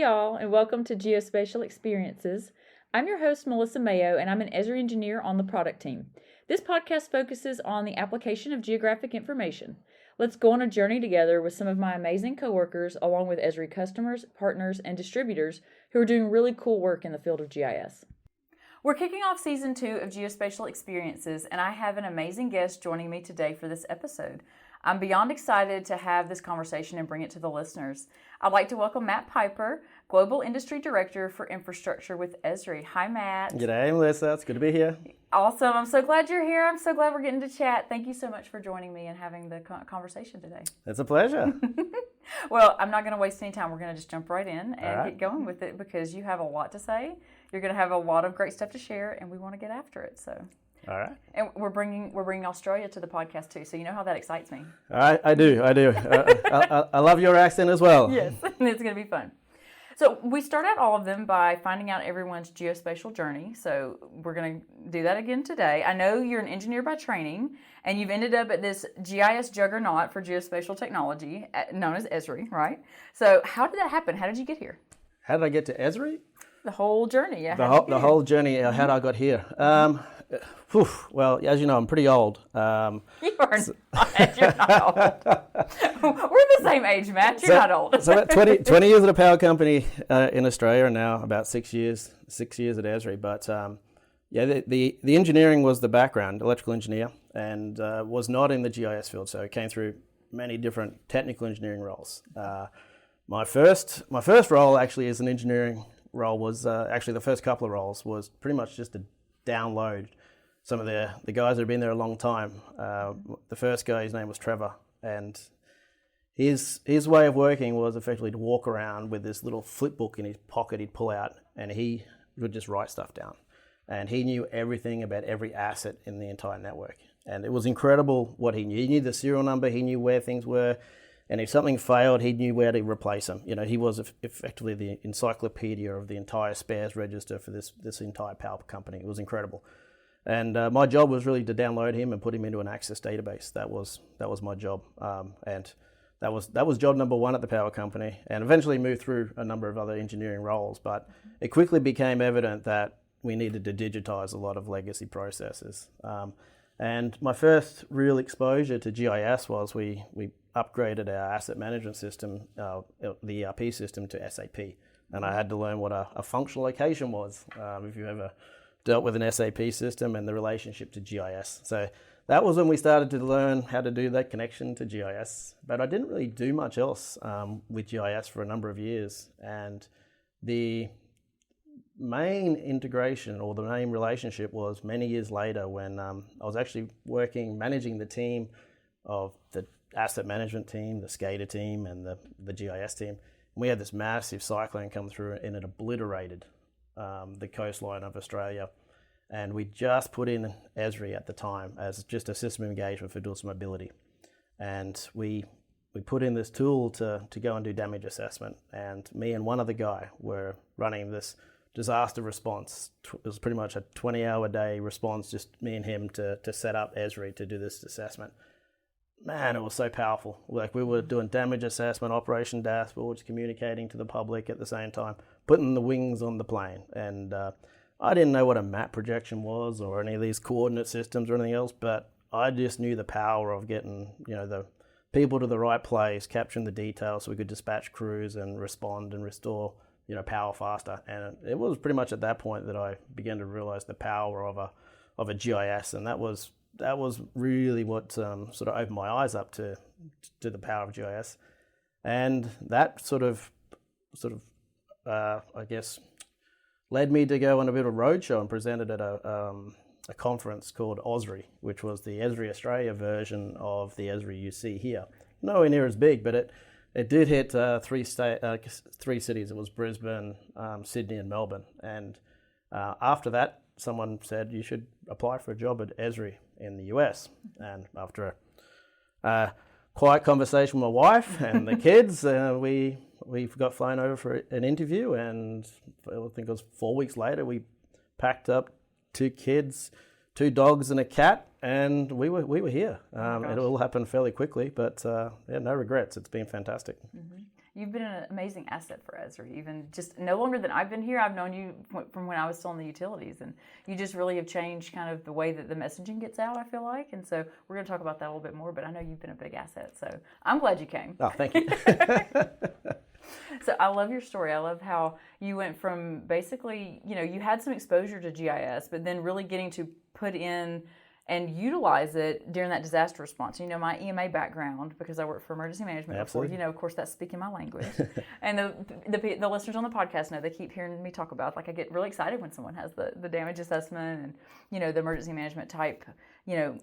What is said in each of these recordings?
y'all, and welcome to Geospatial Experiences. I'm your host, Melissa Mayo, and I'm an Esri engineer on the product team. This podcast focuses on the application of geographic information. Let's go on a journey together with some of my amazing coworkers, along with Esri customers, partners, and distributors who are doing really cool work in the field of GIS. We're kicking off Season 2 of Geospatial Experiences, and I have an amazing guest joining me today for this episode. I'm beyond excited to have this conversation and bring it to the listeners. I'd like to welcome Matt Piper, Global Industry Director for Infrastructure with Esri. Hi, Matt. G'day, Melissa. It's good to be here. Awesome. I'm so glad you're here. I'm so glad we're getting to chat. Thank you so much for joining me and having the conversation today. It's a pleasure. Well, I'm not going to waste any time. We're going to just jump right in and get going with it because you have a lot to say. You're going to have a lot of great stuff to share, and we want to get after it. So. All right. And we're bringing Australia to the podcast too, so you know how that excites me. I do. I love your accent as well. Yes, it's going to be fun. So we start out all of them by finding out everyone's geospatial journey. So we're going to do that again today. I know you're an engineer by training, and you've ended up at this GIS juggernaut for geospatial technology, known as Esri, right? So how did that happen? How did you get here? How did I get to Esri? The whole journey, yeah. The whole journey, how did I got here? Well, as you know, I'm pretty old. You are not. You're not old. We're the same age, Matt. You're not old. So about 20 years at a power company in Australia, and now about 6 years at Esri. But the engineering was the background, electrical engineer, and was not in the GIS field. So I came through many different technical engineering roles. My first role actually as an engineering role was actually the first couple of roles was pretty much just to download some of the guys that have been there a long time. The first guy, his name was Trevor, and his way of working was effectively to walk around with this little flip book in his pocket he'd pull out, and he would just write stuff down. And he knew everything about every asset in the entire network. And it was incredible what he knew. He knew the serial number, he knew where things were, and if something failed, he knew where to replace them. You know, he was effectively the encyclopedia of the entire spares register for this entire power company. It was incredible. And my job was really to download him and put him into an Access database. That was my job, and that was job number one at the power company. And eventually moved through a number of other engineering roles. But it quickly became evident that we needed to digitize a lot of legacy processes. And my first real exposure to GIS was we upgraded our asset management system, the ERP system, to SAP. And I had to learn what a functional location was, if you ever dealt with an SAP system, and the relationship to GIS. So that was when we started to learn how to do that connection to GIS. But I didn't really do much else with GIS for a number of years. And the main integration or the main relationship was many years later when I was actually managing the team of the asset management team, the SCADA team, and the GIS team. And we had this massive cyclone come through, and it obliterated the coastline of Australia. And we just put in Esri at the time as just a system of engagement for dual mobility. And we put in this tool to go and do damage assessment. And me and one other guy were running this disaster response. It was pretty much a 20-hour-a-day response, just me and him to set up Esri to do this assessment. Man, it was so powerful. Like, we were doing damage assessment, operation dashboards, communicating to the public at the same time, putting the wings on the plane. And I didn't know what a map projection was or any of these coordinate systems or anything else, but I just knew the power of getting, the people to the right place, capturing the details so we could dispatch crews and respond and restore, power faster. And it was pretty much at that point that I began to realize the power of a GIS, and that was really what sort of opened my eyes up to the power of GIS. And that sort of I guess led me to go on a bit of a roadshow and presented at a conference called Esri, which was the Esri Australia version of the Esri you see here. Nowhere near as big, but it did hit three cities. It was Brisbane, Sydney, and Melbourne. And after that, someone said you should apply for a job at Esri in the US. And after a quiet conversation with my wife and the kids, we got flown over for an interview, and I think it was 4 weeks later we packed up 2 kids, 2 dogs and a cat, and we were here. It all happened fairly quickly, but no regrets. It's been fantastic. Mm-hmm. You've been an amazing asset for Esri, even just no longer than I've been here. I've known you from when I was still in the utilities, and you just really have changed kind of the way that the messaging gets out, I feel like. And so we're going to talk about that a little bit more, but I know you've been a big asset, so I'm glad you came. Oh, thank you. So I love your story. I love how you went from basically, you had some exposure to GIS, but then really getting to put in and utilize it during that disaster response. My EMA background, because I worked for emergency management Absolutely. before, of course, that's speaking my language. And the listeners on the podcast know, they keep hearing me talk about, like, I get really excited when someone has the damage assessment and, the emergency management type,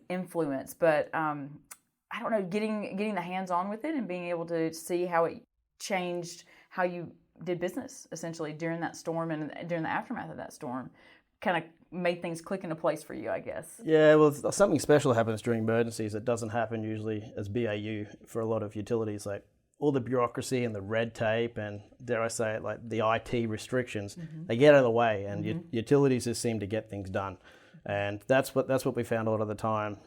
influence. But I don't know, getting the hands-on with it and being able to see how it changed how you did business, essentially, during that storm and during the aftermath of that storm, kind of made things click into place for you, I guess. Yeah, well, something special happens during emergencies that doesn't happen usually as BAU for a lot of utilities, like all the bureaucracy and the red tape and, dare I say it, like the IT restrictions. They get out of the way, and utilities just seem to get things done. And that's what we found a lot of the time,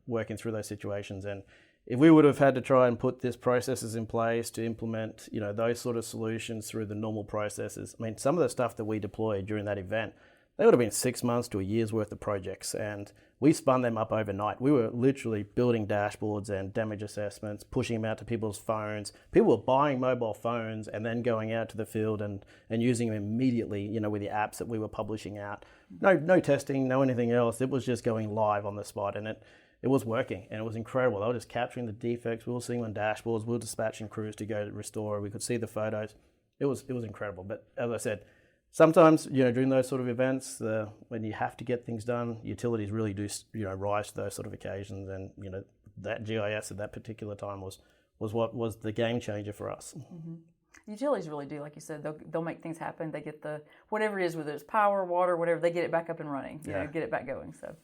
working through those situations. And if we would have had to try and put these processes in place to implement, those sort of solutions through the normal processes, I mean, some of the stuff that we deployed during that event, they would have been 6 months to a year's worth of projects, and we spun them up overnight. We were literally building dashboards and damage assessments, pushing them out to people's phones. People were buying mobile phones and then going out to the field and using them immediately, with the apps that we were publishing out. No testing, no anything else. It was just going live on the spot, and it was working, and it was incredible. They were just capturing the defects. We were seeing on dashboards. We were dispatching crews to go to restore. We could see the photos. It was incredible. But as I said, sometimes, during those sort of events, when you have to get things done, utilities really do, rise to those sort of occasions. And, that GIS at that particular time was what was the game changer for us. Mm-hmm. Utilities really do, like you said, they'll make things happen. They get whatever it is, whether it's power, water, whatever, they get it back up and running, get it back going. So,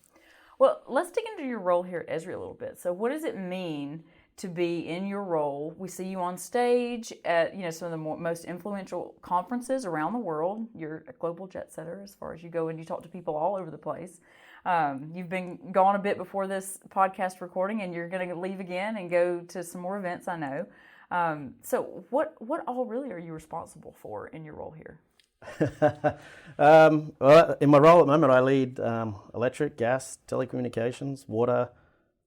well, let's dig into your role here at Esri a little bit. So what does it mean to be in your role? We see you on stage at some of the most influential conferences around the world. You're a global jet setter as far as you go, and you talk to people all over the place. You've been gone a bit before this podcast recording, and you're going to leave again and go to some more events, I know. So what all really are you responsible for in your role here? Well, in my role at the moment, I lead electric, gas, telecommunications, water,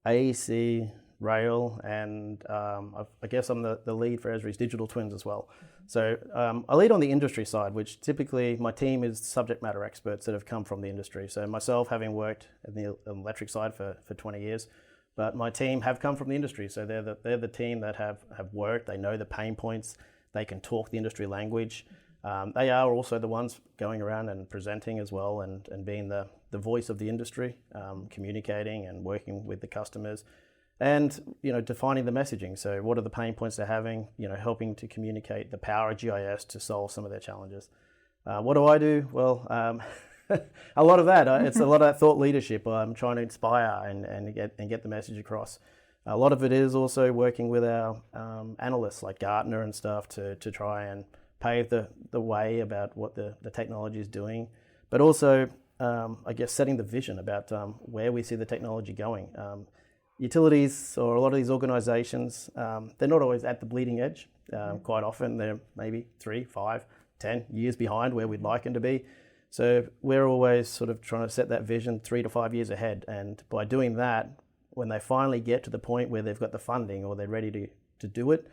AEC, rail, and I guess I'm the lead for Esri's digital twins as well. So I lead on the industry side, which typically my team is subject matter experts that have come from the industry. So myself, having worked in the electric side for 20 years, but my team have come from the industry. So they're the team that have worked. They know the pain points. They can talk the industry language. They are also the ones going around and presenting as well, and being the voice of the industry, communicating and working with the customers. And, defining the messaging. So what are the pain points they're having, helping to communicate the power of GIS to solve some of their challenges. What do I do? Well, a lot of that. It's a lot of that thought leadership. I'm trying to inspire and get the message across. A lot of it is also working with our analysts like Gartner and stuff to try and pave the way about what the technology is doing. But also, I guess, setting the vision about where we see the technology going. Utilities or a lot of these organizations, they're not always at the bleeding edge. Quite often they're maybe 3, 5, 10 years behind where we'd like them to be. So we're always sort of trying to set that vision 3 to 5 years ahead. And by doing that, when they finally get to the point where they've got the funding or they're ready to do it,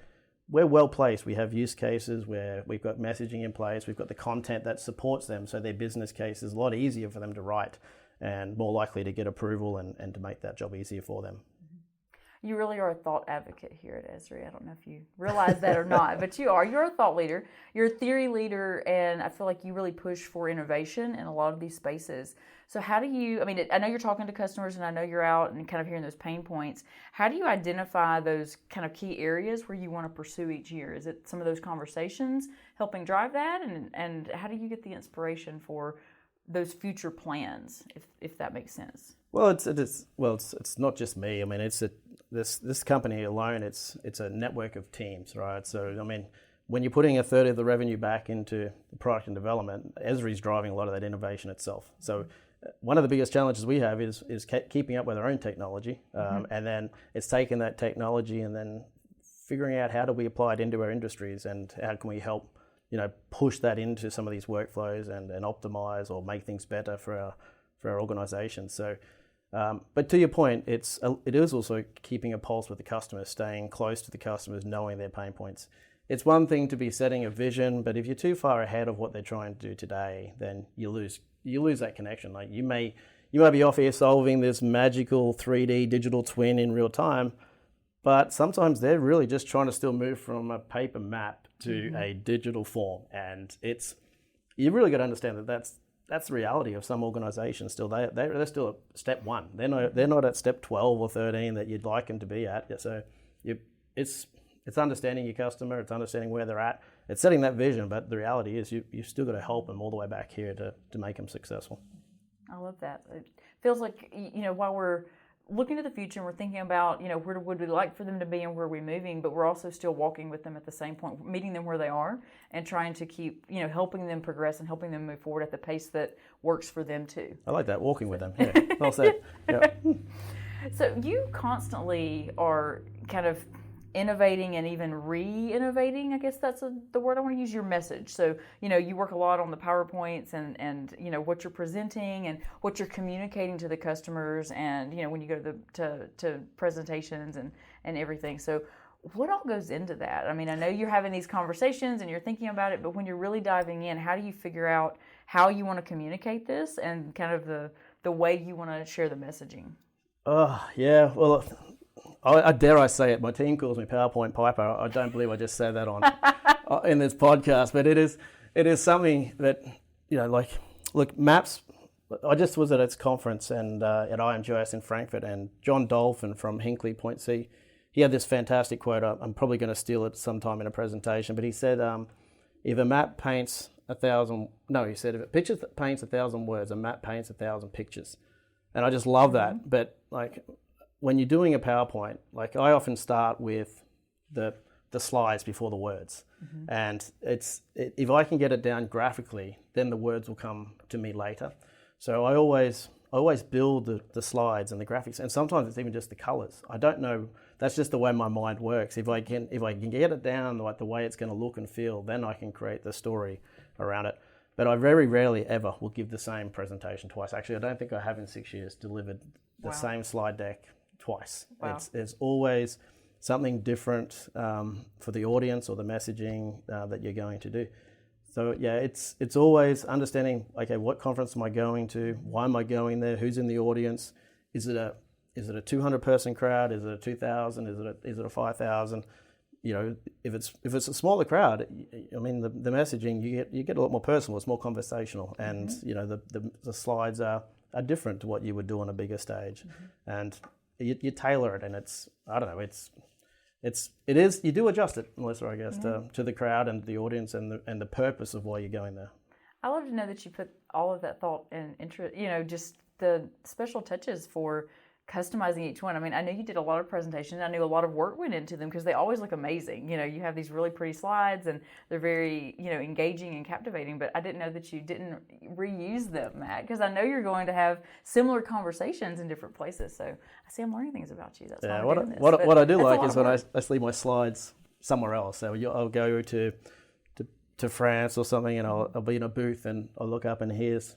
we're well placed. We have use cases where we've got messaging in place. We've got the content that supports them. So their business case is a lot easier for them to write and more likely to get approval and to make that job easier for them. You really are a thought advocate here at Esri. I don't know if you realize that or not, but you are. You're a thought leader. You're a theory leader, and I feel like you really push for innovation in a lot of these spaces. So how do you, I know you're talking to customers, and I know you're out and kind of hearing those pain points. How do you identify those kind of key areas where you want to pursue each year? Is it some of those conversations helping drive that? And how do you get the inspiration for those future plans, if that makes sense? Well, it's not just me. This company alone, it's a network of teams, right? So, when you're putting a third of the revenue back into the product and development, Esri's driving a lot of that innovation itself. So, one of the biggest challenges we have is keeping up with our own technology, and then it's taking that technology and then figuring out how do we apply it into our industries and how can we help, push that into some of these workflows and optimize or make things better for our organizations. So, but to your point, it is also keeping a pulse with the customers, staying close to the customers, knowing their pain points. It's one thing to be setting a vision, but if you're too far ahead of what they're trying to do today, then you lose that connection. Like you may be off here solving this magical 3D digital twin in real time, but sometimes they're really just trying to still move from a paper map to a digital form, and you really got to understand that that's the reality of some organizations. Still, they're still at step 1. They're not at step 12 or 13 that you'd like them to be at. So it's understanding your customer, it's understanding where they're at, it's setting that vision. But the reality is, you've still got to help them all the way back here to make them successful. I love that. It feels like, while we're looking to the future and we're thinking about, where would we like for them to be and where are we moving, but we're also still walking with them at the same point, meeting them where they are and trying to keep, helping them progress and helping them move forward at the pace that works for them too. I like that, walking with them. Yeah, well said. Yeah. So you constantly are kind of innovating and even re-innovating, I guess that's the word I want to use, your message. So, you work a lot on the PowerPoints and what you're presenting and what you're communicating to the customers and, when you go to presentations and everything. So what all goes into that? I mean, I know you're having these conversations and you're thinking about it, but when you're really diving in, how do you figure out how you want to communicate this and kind of the way you want to share the messaging? Yeah, well, I dare I say it, my team calls me PowerPoint Piper. I don't believe I just said that on in this podcast, but it is something that, look, maps. I just was at its conference and at IMGIS in Frankfurt, and John Dolphin from Hinkley Point C, he had this fantastic quote. I'm probably going to steal it sometime in a presentation, but he said, if a map paints if a picture paints 1,000 words, a map paints 1,000 pictures. And I just love that. But when you're doing a PowerPoint, I often start with the slides before the words. And if I can get it down graphically, then the words will come to me later. So I always build the slides and the graphics, and sometimes it's even just the colors. I don't know, that's just the way my mind works. If I can get it down the way it's going to look and feel, then I can create the story around it. But I very rarely ever will give the same presentation twice. Actually, I don't think I have in 6 years delivered the same slide deck twice. Wow. It's always something different for the audience or the messaging that you're going to do. So yeah, it's always understanding, okay, what conference am I going to? Why am I going there? Who's in the audience? Is it a 200 person crowd? Is it a 2,000? Is it a 5,000? If it's a smaller crowd, I mean, the messaging you get a lot more personal. It's more conversational, and the slides are different to what you would do on a bigger stage, and you tailor it, and you do adjust it, Melissa, I guess, to the crowd and the audience and the purpose of why you're going there. I love to know that you put all of that thought and interest, just the special touches for customizing each one. I mean, I know you did a lot of presentations. I knew a lot of work went into them because they always look amazing. You have these really pretty slides and they're very, engaging and captivating, but I didn't know that you didn't reuse them, Matt, because I know you're going to have similar conversations in different places. So I see I'm learning things about you. That's why I'm doing this. What I do like is when I leave my slides somewhere else. So I'll go to France or something, and I'll be in a booth and I'll look up and here's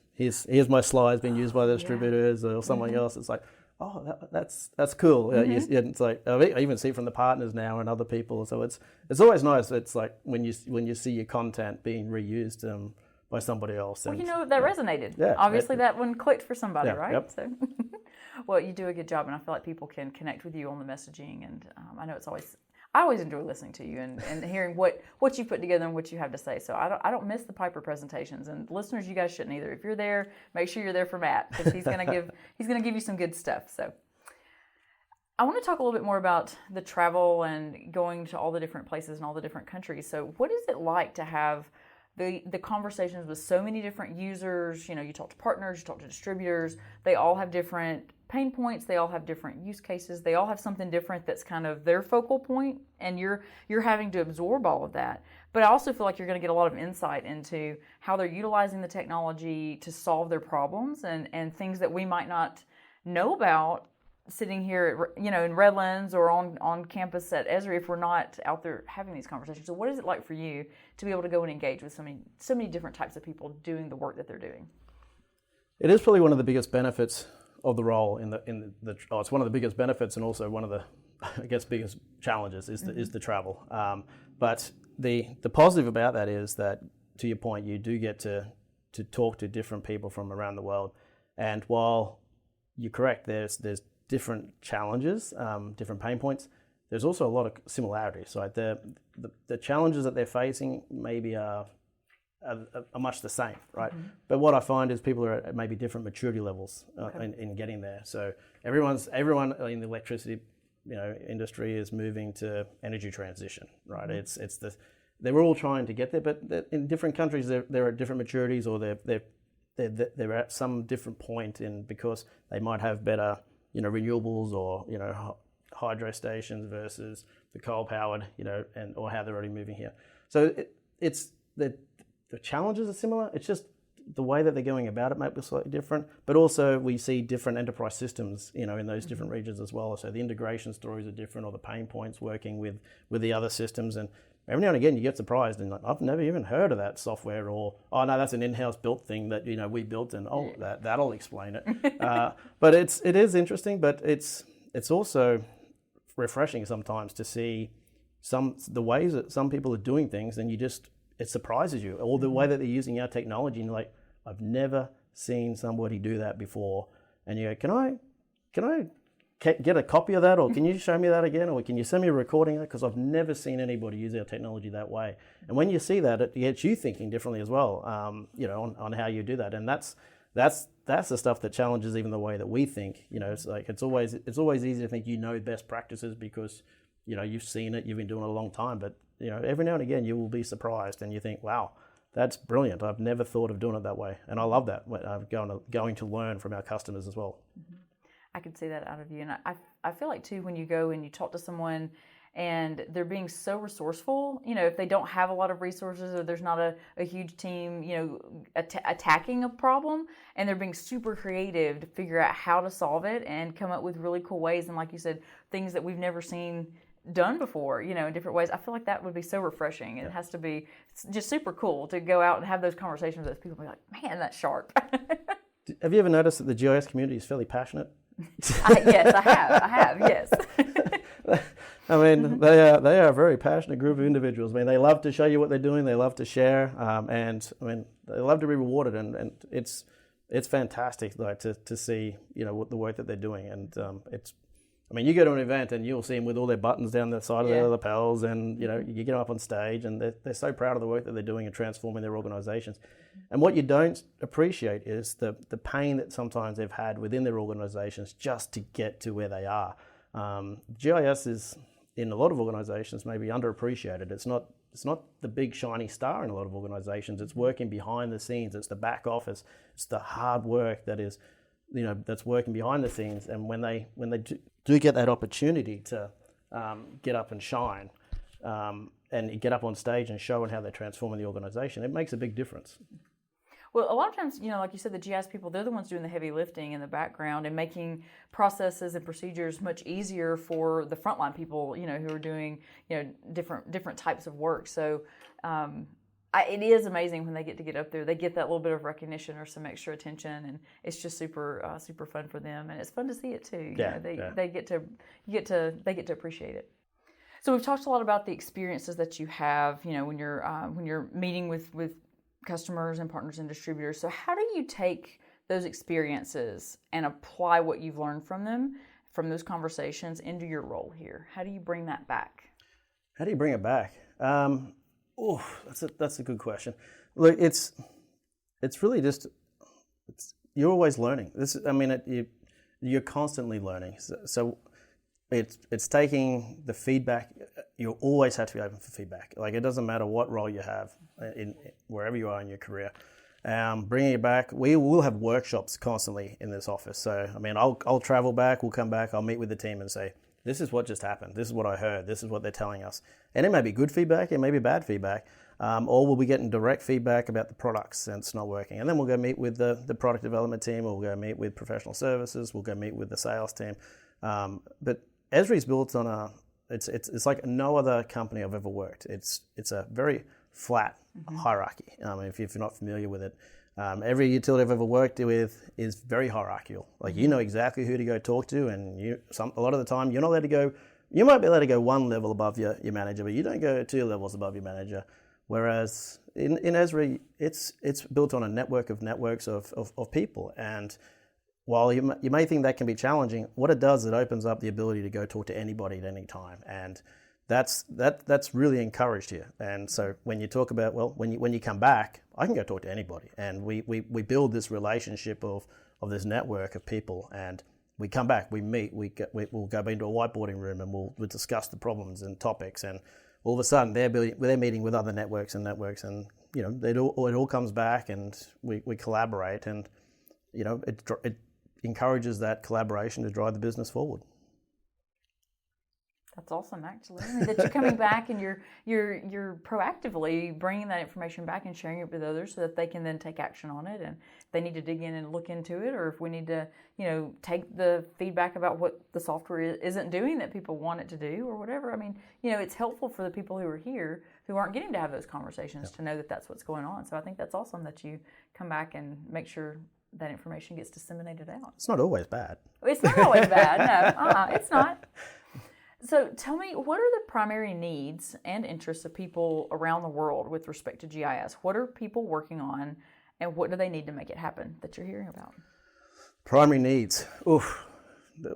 my slides being used by the distributors or someone else. It's like, oh, that's cool. It's like I even see it from the partners now and other people. So it's always nice. It's like when you see your content being reused by somebody else. And, that resonated. Yeah, obviously that one clicked for somebody, right? Yep. So, well, you do a good job, and I feel like people can connect with you on the messaging. And I know I always enjoy listening to you and hearing what you put together and what you have to say. So I don't miss the Piper presentations, and listeners, you guys shouldn't either. If you're there, make sure you're there for Matt, because he's gonna give you some good stuff. So I want to talk a little bit more about the travel and going to all the different places and all the different countries. So what is it like to have the conversations with so many different users? You talk to partners, you talk to distributors. They all have different pain points. They all have different use cases. They all have something different that's kind of their focal point, and you're having to absorb all of that. But I also feel like you're going to get a lot of insight into how they're utilizing the technology to solve their problems and things that we might not know about sitting here, in Redlands or on campus at Esri if we're not out there having these conversations. So what is it like for you to be able to go and engage with so many different types of people doing the work that they're doing? It is probably one of the biggest benefits of the role it's one of the biggest benefits, and also one of the, I guess, biggest challenges is the travel. But the positive about that is that, to your point, you do get to talk to different people from around the world. And while you're correct, there's different challenges, different pain points, there's also a lot of similarities. So the challenges that they're facing maybe are much the same, right? Mm-hmm. But what I find is people are at maybe different maturity levels in getting there. So everyone in the electricity industry is moving to energy transition, right? Mm-hmm. They're all trying to get there, but in different countries they're at different maturities, or they're at some different point because they might have better renewables or hydro stations versus the coal powered or how they're already moving here. So it's the challenges are similar. It's just the way that they're going about it might be slightly different, but also we see different enterprise systems, in those different regions as well. So the integration stories are different, or the pain points working with the other systems. And every now and again you get surprised and I've never even heard of that software, or, oh no, that's an in-house built thing that, we built, and that'll explain it. But it is interesting, but it's also refreshing sometimes to see the ways that some people are doing things, and it surprises you, or the way that they're using our technology, and you're like, I've never seen somebody do that before. And you go, can I get a copy of that, or can you show me that again, or can you send me a recording of that? Because I've never seen anybody use our technology that way. And when you see that, it gets you thinking differently as well, on how you do that. And that's the stuff that challenges even the way that we think. It's like it's always easy to think best practices because you've seen it, you've been doing it a long time, but every now and again you will be surprised and you think, wow, that's brilliant. I've never thought of doing it that way. And I love that. I'm going to learn from our customers as well. Mm-hmm. I can see that out of you. And I feel like too, when you go and you talk to someone and they're being so resourceful, if they don't have a lot of resources, or there's not a huge team, attacking a problem, and they're being super creative to figure out how to solve it and come up with really cool ways. And like you said, things that we've never seen done before, in different ways. I feel like that would be so refreshing. It has to be just super cool to go out and have those conversations with people and be like, man, that's sharp. Have you ever noticed that the GIS community is fairly passionate? Yes, I have, yes. I mean, they are a very passionate group of individuals. I mean, they love to show you what they're doing. They love to share, and I mean, they love to be rewarded. And it's fantastic, like to see what the work that they're doing. And you go to an event and you'll see them with all their buttons down the side of their lapels, and you get them up on stage, and they're so proud of the work that they're doing and transforming their organizations. And what you don't appreciate is the pain that sometimes they've had within their organizations just to get to where they are. GIS is, in a lot of organizations, maybe underappreciated. It's not the big shiny star in a lot of organizations. It's working behind the scenes. It's the back office. It's the hard work that is, that's working behind the scenes. And when they do get that opportunity to get up and shine, and get up on stage and show how they're transforming the organization, it makes a big difference. Well, a lot of times, like you said, the GIS people, they're the ones doing the heavy lifting in the background and making processes and procedures much easier for the frontline people, who are doing, different types of work. So it is amazing when they get up there. They get that little bit of recognition or some extra attention, and it's just super fun for them, and it's fun to see it too. They get to appreciate it. So we've talked a lot about the experiences that you have, when you're meeting with customers and partners and distributors. So how do you take those experiences and apply what you've learned from them, from those conversations, into your role here? How do you bring that back? How do you bring it back? That's a good question. Look, it's really just you're always learning. You're constantly learning. So it's taking the feedback. You always have to be open for feedback. Like, it doesn't matter what role you have in wherever you are in your career. Bringing it back, we will have workshops constantly in this office. So I'll travel back. We'll come back. I'll meet with the team and say, this is what just happened. This is what I heard. This is what they're telling us. And it may be good feedback. It may be bad feedback. Or we'll be getting direct feedback about the products and it's not working. And then we'll go meet with the product development team, or we'll go meet with professional services. We'll go meet with the sales team. But Esri's built on it's like no other company I've ever worked. It's a very flat hierarchy. If you're not familiar with it, every utility I've ever worked with is very hierarchical. Like you know exactly who to go talk to, and a lot of the time you're not allowed to go. You might be allowed to go one level above your manager, but you don't go 2 levels above your manager. Whereas in Esri, it's built on a network of networks of people. And while you may think that can be challenging, what it does, it opens up the ability to go talk to anybody at any time. And that's really encouraged here. And so when you talk about, well, when you come back, I can go talk to anybody. And we build this relationship of this network of people. And we come back, we meet, we'll go into a whiteboarding room and we'll discuss the problems and topics. And all of a sudden they're meeting with other networks, and you know it all comes back, and we collaborate, and you know it encourages that collaboration to drive the business forward. That's awesome, actually. I mean, that you're coming back and you're proactively bringing that information back and sharing it with others so that they can then take action on it. And if they need to dig in and look into it, or if we need to, you know, take the feedback about what the software isn't doing that people want it to do, or whatever. I mean, you know, it's helpful for the people who are here who aren't getting to have those conversations to know that that's what's going on. So I think that's awesome that you come back and make sure that information gets disseminated out. It's not always bad. It's not always bad. No, it's not. So tell me, what are the primary needs and interests of people around the world with respect to GIS? What are people working on, and what do they need to make it happen that you're hearing about? Primary needs. Oof.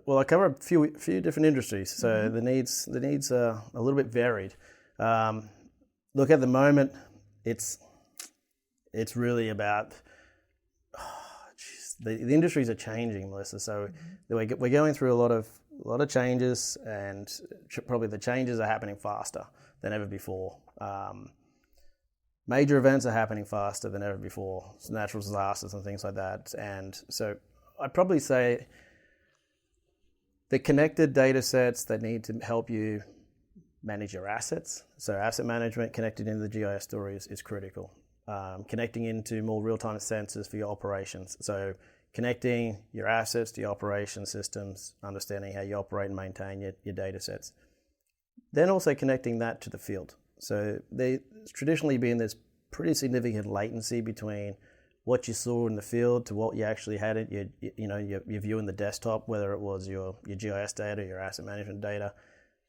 Well, I cover a few different industries, so the needs are a little bit varied. Look, at the moment, it's really about the industries are changing, Melissa. So we're going through a lot of changes, and probably the changes are happening faster than ever before. Major events are happening faster than ever before, natural disasters and things like that. And so I'd probably say the connected data sets that need to help you manage your assets. So asset management connected into the GIS story is critical. Connecting into more real-time sensors for your operations. So connecting your assets to your operation systems, understanding how you operate and maintain your data sets. Then also connecting that to the field. So there's traditionally been this pretty significant latency between what you saw in the field to what you actually had it, your view in the desktop, whether it was your GIS data, your asset management data.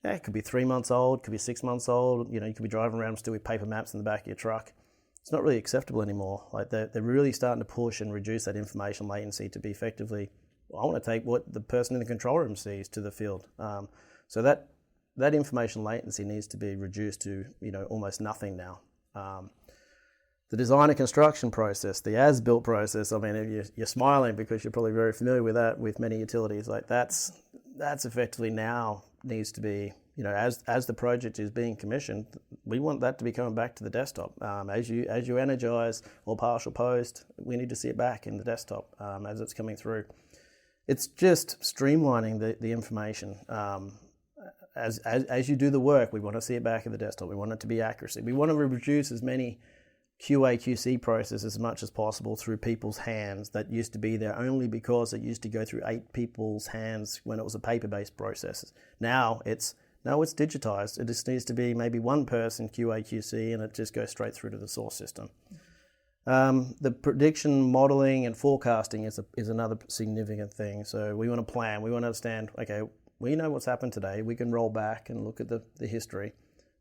Yeah, it could be 3 months old, could be 6 months old. You could be driving around still with paper maps in the back of your truck. It's not really acceptable anymore. Like they're really starting to push and reduce that information latency to be effectively, I want to take what the person in the control room sees to the field. So that information latency needs to be reduced to almost nothing now. The design and construction process, the as-built process. I mean, you're smiling because you're probably very familiar with that with many utilities. Like that's effectively now needs to be. As the project is being commissioned, we want that to be coming back to the desktop. As you energize or partial post, we need to see it back in the desktop as it's coming through. It's just streamlining the information. As you do the work, we want to see it back in the desktop. We want it to be accuracy. We want to reduce as many QA, QC processes as much as possible through people's hands that used to be there only because it used to go through 8 people's hands when it was a paper-based process. Now it's digitized. It just needs to be maybe one person QA, QC, and it just goes straight through to the source system. The prediction, modeling, and forecasting is another significant thing. So we want to plan. We want to understand, okay, we know what's happened today. We can roll back and look at the history.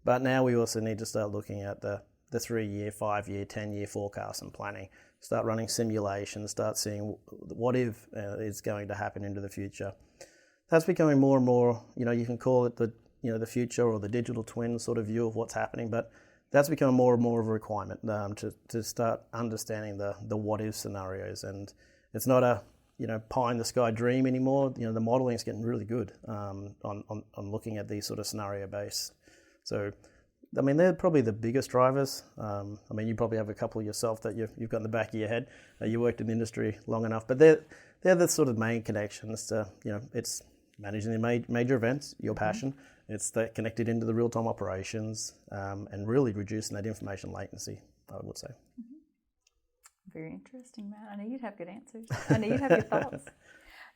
But now we also need to start looking at the 3-year, 5-year, 10-year forecast and planning. Start running simulations, start seeing what if is going to happen into the future. That's becoming more and more, you can call it the future or the digital twin sort of view of what's happening, but that's becoming more and more of a requirement to start understanding the what if scenarios. And it's not a pie in the sky dream anymore. The modeling is getting really good on looking at these sort of scenario based. So I mean, they're probably the biggest drivers. You probably have a couple yourself that you've got in the back of your head. You worked in the industry long enough, but they're the sort of main connections to, it's managing the major events, your passion. It's that connected into the real-time operations and really reducing that information latency, I would say. Very interesting, Matt. I know you'd have good answers. I know you'd have good thoughts.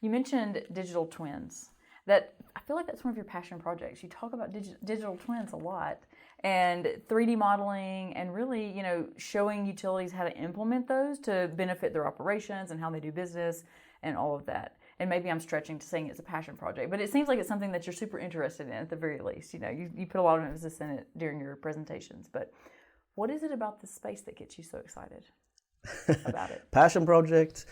You mentioned digital twins. that I feel like that's one of your passion projects. You talk about digital twins a lot, and 3D modeling, and really, showing utilities how to implement those to benefit their operations and how they do business and all of that. And maybe I'm stretching to saying it's a passion project, but it seems like it's something that you're super interested in at the very least. You put a lot of emphasis in it during your presentations, but what is it about this space that gets you so excited about it? Passion project.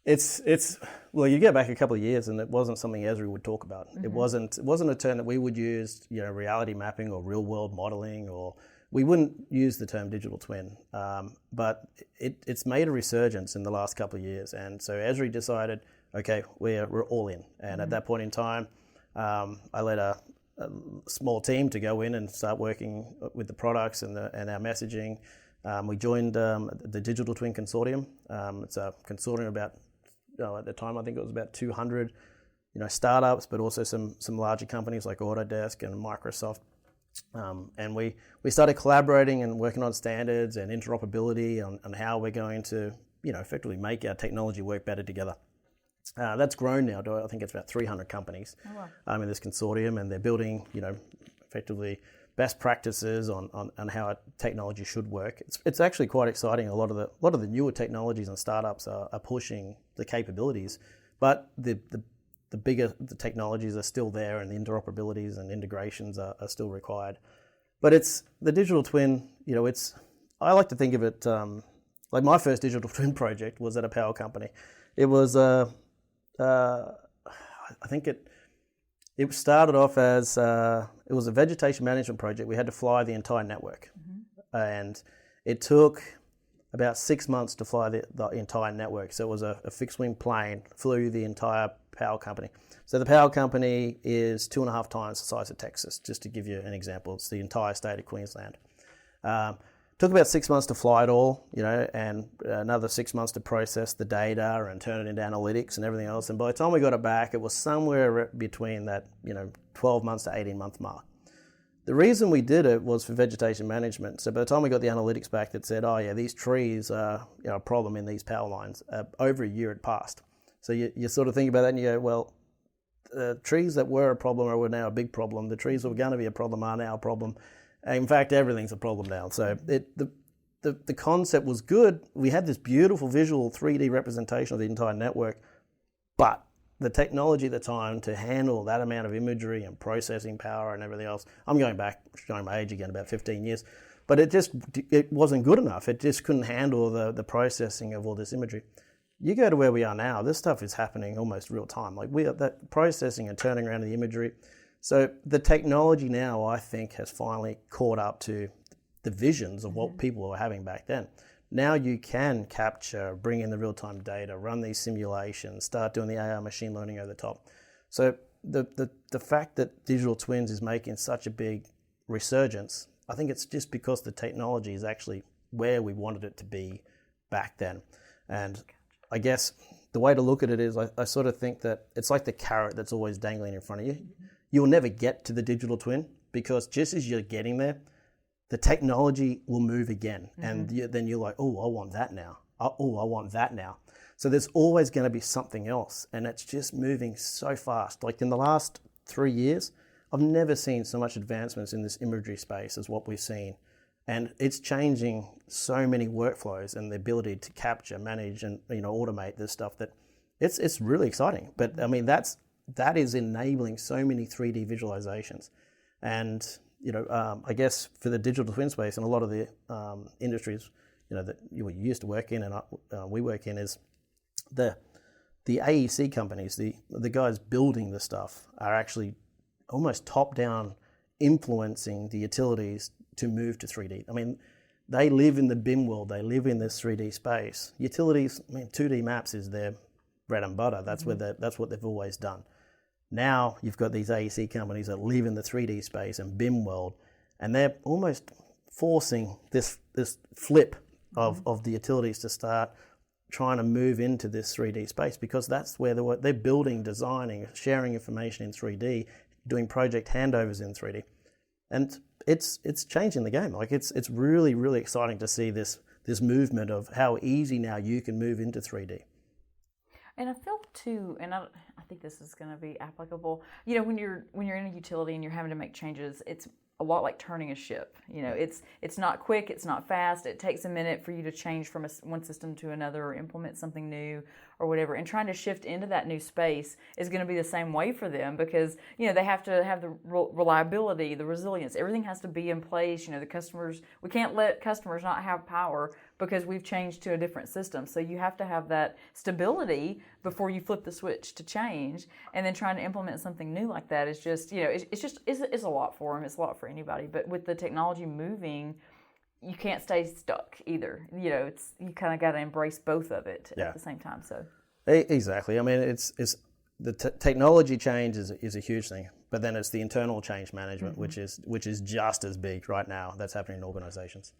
It's well, you go back a couple of years, and it wasn't something Esri would talk about. Mm-hmm. It wasn't a term that we would use. Reality mapping or real world modeling, or we wouldn't use the term digital twin. But it's made a resurgence in the last couple of years, and so Esri decided, okay, we're all in. And mm-hmm. at that point in time, I led a small team to go in and start working with the products and our messaging. We joined the Digital Twin Consortium. It's a consortium about, at the time I think it was about 200, startups, but also some larger companies like Autodesk and Microsoft. And we started collaborating and working on standards and interoperability on how we're going to, effectively make our technology work better together. That's grown now to, I think it's about 300 companies in this consortium, and they're building, effectively best practices on how technology should work. It's actually quite exciting. A lot of the newer technologies and startups are pushing the capabilities, but the bigger the technologies are still there, and the interoperabilities and integrations are still required. But it's the digital twin. I like to think of it like my first digital twin project was at a power company. It was I think it started off as it was a vegetation management project. We had to fly the entire network, mm-hmm. and it took about 6 months to fly the entire network. So it was a fixed wing plane, flew the entire power company. So the power company is 2.5 times the size of Texas, just to give you an example. It's the entire state of Queensland. Took about 6 months to fly it all, and another 6 months to process the data and turn it into analytics and everything else. And by the time we got it back, it was somewhere between that, 12 months to 18 month mark. The reason we did it was for vegetation management. So by the time we got the analytics back that said, oh yeah, these trees are a problem in these power lines, over a year had passed. So you sort of think about that and you go, well, trees that were a problem are now a big problem. The trees that were going to be a problem are now a problem. In fact, everything's a problem now. So the concept was good. We had this beautiful visual 3D representation of the entire network, but the technology at the time to handle that amount of imagery and processing power and everything else, I'm going back, showing my age again, about 15 years, but it wasn't good enough. It just couldn't handle the processing of all this imagery. You go to where we are now, this stuff is happening almost real time. Like we are that processing and turning around the imagery. So the technology now, I think, has finally caught up to the visions of what people were having back then. Now you can capture, bring in the real-time data, run these simulations, start doing the AI machine learning over the top. So the fact that digital twins is making such a big resurgence, I think it's just because the technology is actually where we wanted it to be back then. And I guess the way to look at it is I sort of think that it's like the carrot that's always dangling in front of you. You'll never get to the digital twin because just as you're getting there, the technology will move again. Mm-hmm. And then you're like, oh, I want that now. Oh, I want that now. So there's always going to be something else. And it's just moving so fast. Like in the last 3 years, I've never seen so much advancements in this imagery space as what we've seen. And it's changing so many workflows and the ability to capture, manage, and automate this stuff that it's really exciting. But I mean, that is enabling so many 3D visualizations. And, I guess for the digital twin space and a lot of the industries, that you used to work in and we work in is the AEC companies, the guys building the stuff are actually almost top-down influencing the utilities to move to 3D. I mean, they live in the BIM world. They live in this 3D space. Utilities, 2D maps is their bread and butter. That's that's what they've always done. Now you've got these AEC companies that live in the 3D space and BIM world, and they're almost forcing this flip of the utilities to start trying to move into this 3D space because that's where they're building, designing, sharing information in 3D, doing project handovers in 3D. And it's changing the game. Like it's really, really exciting to see this movement of how easy now you can move into 3D. And I feel too, and I think this is going to be applicable. You know, when you're in a utility and you're having to make changes, it's a lot like turning a ship. You know, it's not quick, it's not fast. It takes a minute for you to change from one system to another or implement something new or whatever. And trying to shift into that new space is going to be the same way for them because, you know, they have to have the reliability, the resilience. Everything has to be in place. You know, we can't let customers not have power because we've changed to a different system. So you have to have that stability before you flip the switch to change. And then trying to implement something new like that is just, you know, it's a lot for them. It's a lot for anybody. But with the technology moving, you can't stay stuck either. You know, you kind of got to embrace both of it at the same time. So exactly. I mean, it's the technology change is a huge thing, but then it's the internal change management, which is just as big right now. That's happening in organizations.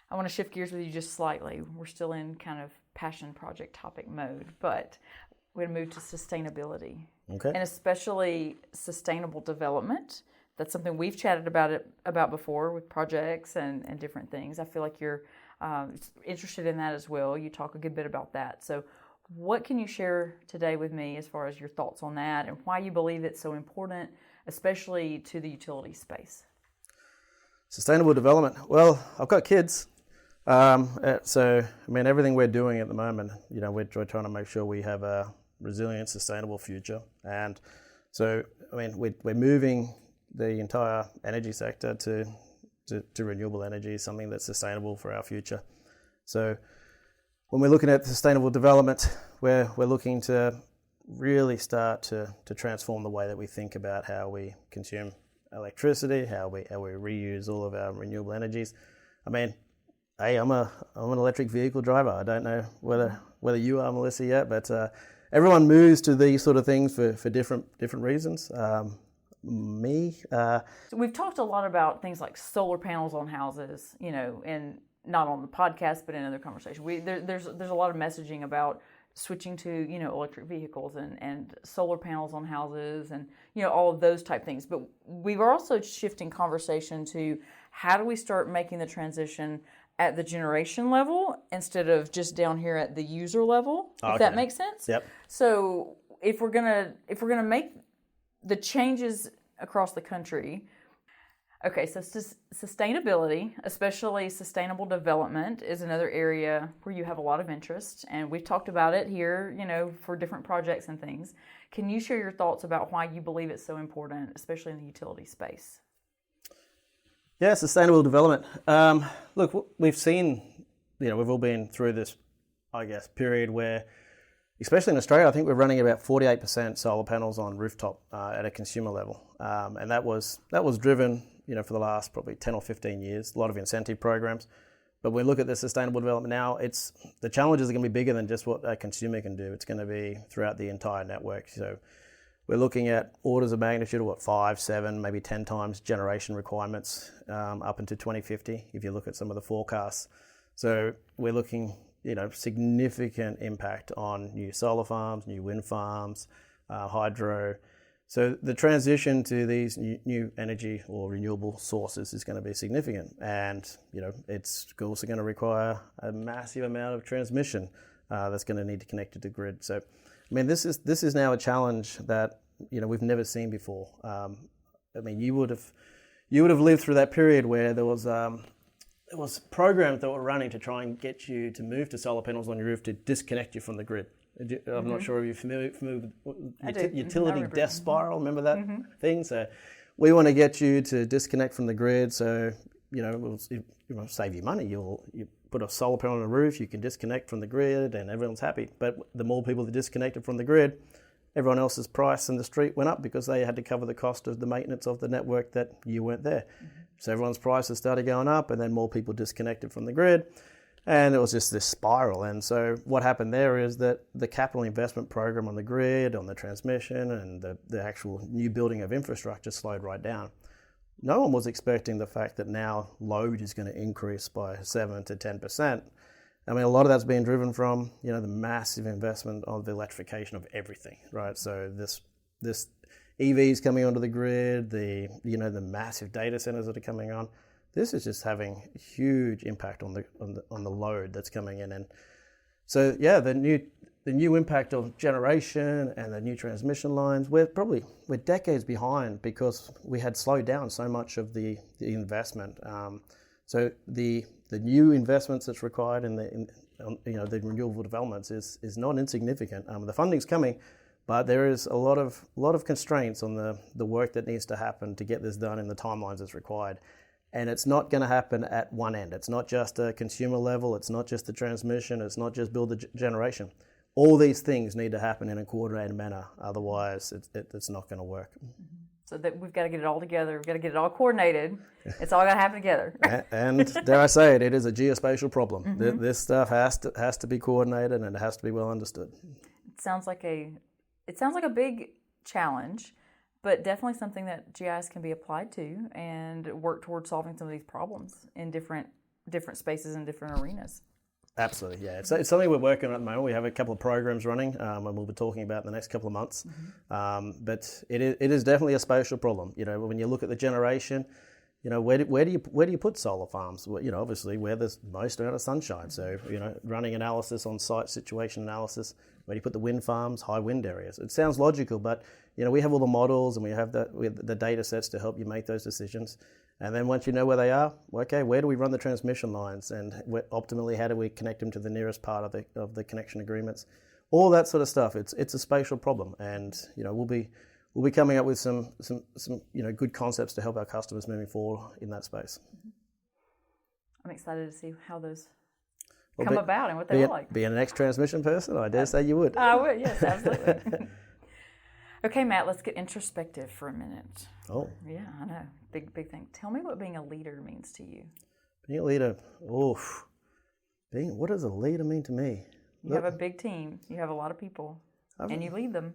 I want to shift gears with you just slightly. We're still in kind of passion project topic mode, but we're going to move to sustainability. Okay. And especially sustainable development. That's something we've chatted about before with projects and different things. I feel like you're interested in that as well. You talk a good bit about that. So what can you share today with me as far as your thoughts on that and why you believe it's so important, especially to the utility space? Sustainable development. Well, I've got kids. So, I mean, everything we're doing at the moment, you know, we're trying to make sure we have a resilient, sustainable future. And so, I mean, we're moving the entire energy sector to renewable energy, something that's sustainable for our future. So when we're looking at sustainable development, we're looking to really start to transform the way that we think about how we consume electricity, how we reuse all of our renewable energies. I mean, hey, I'm an electric vehicle driver. I don't know whether you are, Melissa, yet, but everyone moves to these sort of things for different reasons. So we've talked a lot about things like solar panels on houses, you know, and not on the podcast, but in other conversations. There's a lot of messaging about switching to, you know, electric vehicles and solar panels on houses and, you know, all of those type things. But we were also shifting conversation to how do we start making the transition at the generation level instead of just down here at the user level, if that makes sense. Yep. So if we're gonna make the changes across the country, okay, so sustainability, especially sustainable development, is another area where you have a lot of interest, and we've talked about it here, you know, for different projects and things. Can you share your thoughts about why you believe it's so important, especially in the utility space? Yeah, sustainable development. Look, we've seen, you know, we've all been through this, I guess, period where, especially in Australia, I think we're running about 48% solar panels on rooftop at a consumer level, and that was driven, you know, for the last probably 10 or 15 years. A lot of incentive programs, but when we look at the sustainable development now, the challenges are going to be bigger than just what a consumer can do. It's going to be throughout the entire network. So we're looking at orders of magnitude of 5, 7, maybe 10 times generation requirements up into 2050. If you look at some of the forecasts, so we're looking, you know, significant impact on new solar farms, new wind farms, hydro. So the transition to these new energy or renewable sources is going to be significant, and you know it's also going to require a massive amount of transmission that's going to need to connect to the grid. So, I mean, this is now a challenge that, you know, we've never seen before. I mean, you would have lived through that period where there was programs that were running to try and get you to move to solar panels on your roof to disconnect you from the grid. I'm not sure if you're familiar with utility death spiral. Remember that thing? So we want to get you to disconnect from the grid. So, you know, it will save you money. You put a solar panel on the roof, you can disconnect from the grid, and everyone's happy. But the more people that disconnected from the grid, everyone else's price in the street went up because they had to cover the cost of the maintenance of the network that you weren't there. So everyone's prices started going up, and then more people disconnected from the grid. And it was just this spiral. And so what happened there is that the capital investment program on the grid, on the transmission, and the actual new building of infrastructure slowed right down. No one was expecting the fact that now load is going to increase by 7 to 10%. I mean, a lot of that's being driven from, you know, the massive investment of the electrification of everything, right? So this EVs coming onto the grid, the massive data centers that are coming on. This is just having a huge impact on the load that's coming in. And so, yeah, the new new impact of generation and the new transmission lines, we're decades behind because we had slowed down so much of the investment. So the new investments that's required in the renewable developments is not insignificant. The funding's coming, but there is a lot of constraints on the work that needs to happen to get this done in the timelines that's required. And it's not going to happen at one end. It's not just a consumer level. It's not just the transmission. It's not just build the generation. All these things need to happen in a coordinated manner. Otherwise, it's not going to work. So that we've got to get it all together. We've got to get it all coordinated. It's all got to happen together. And dare I say it is a geospatial problem. This stuff has to be coordinated and it has to be well understood. It sounds like a big challenge, but definitely something that GIS can be applied to and work towards solving some of these problems in different spaces and different arenas. Absolutely, yeah. It's something we're working on at the moment. We have a couple of programs running, and we'll be talking about in the next couple of months. But it is definitely a spatial problem. When you look at the generation, where do you put solar farms? Well, obviously where there's most amount of sunshine. So running analysis on site, situation analysis. Where do you put the wind farms? High wind areas. It sounds logical, but we have all the models and we have the data sets to help you make those decisions. And then once you know where they are, okay, where do we run the transmission lines, and optimally how do we connect them to the nearest part of the connection agreements? All that sort of stuff. It's a spatial problem, and we'll be coming up with some good concepts to help our customers moving forward in that space. I'm excited to see how those come about and what they look like. Being an ex-transmission person, I dare say you would. I would, yes, absolutely. Okay, Matt, let's get introspective for a minute. Oh. Yeah, I know. Big thing. Tell me what being a leader means to you. Being a leader, what does a leader mean to me? You have a big team. You have a lot of people, and you lead them.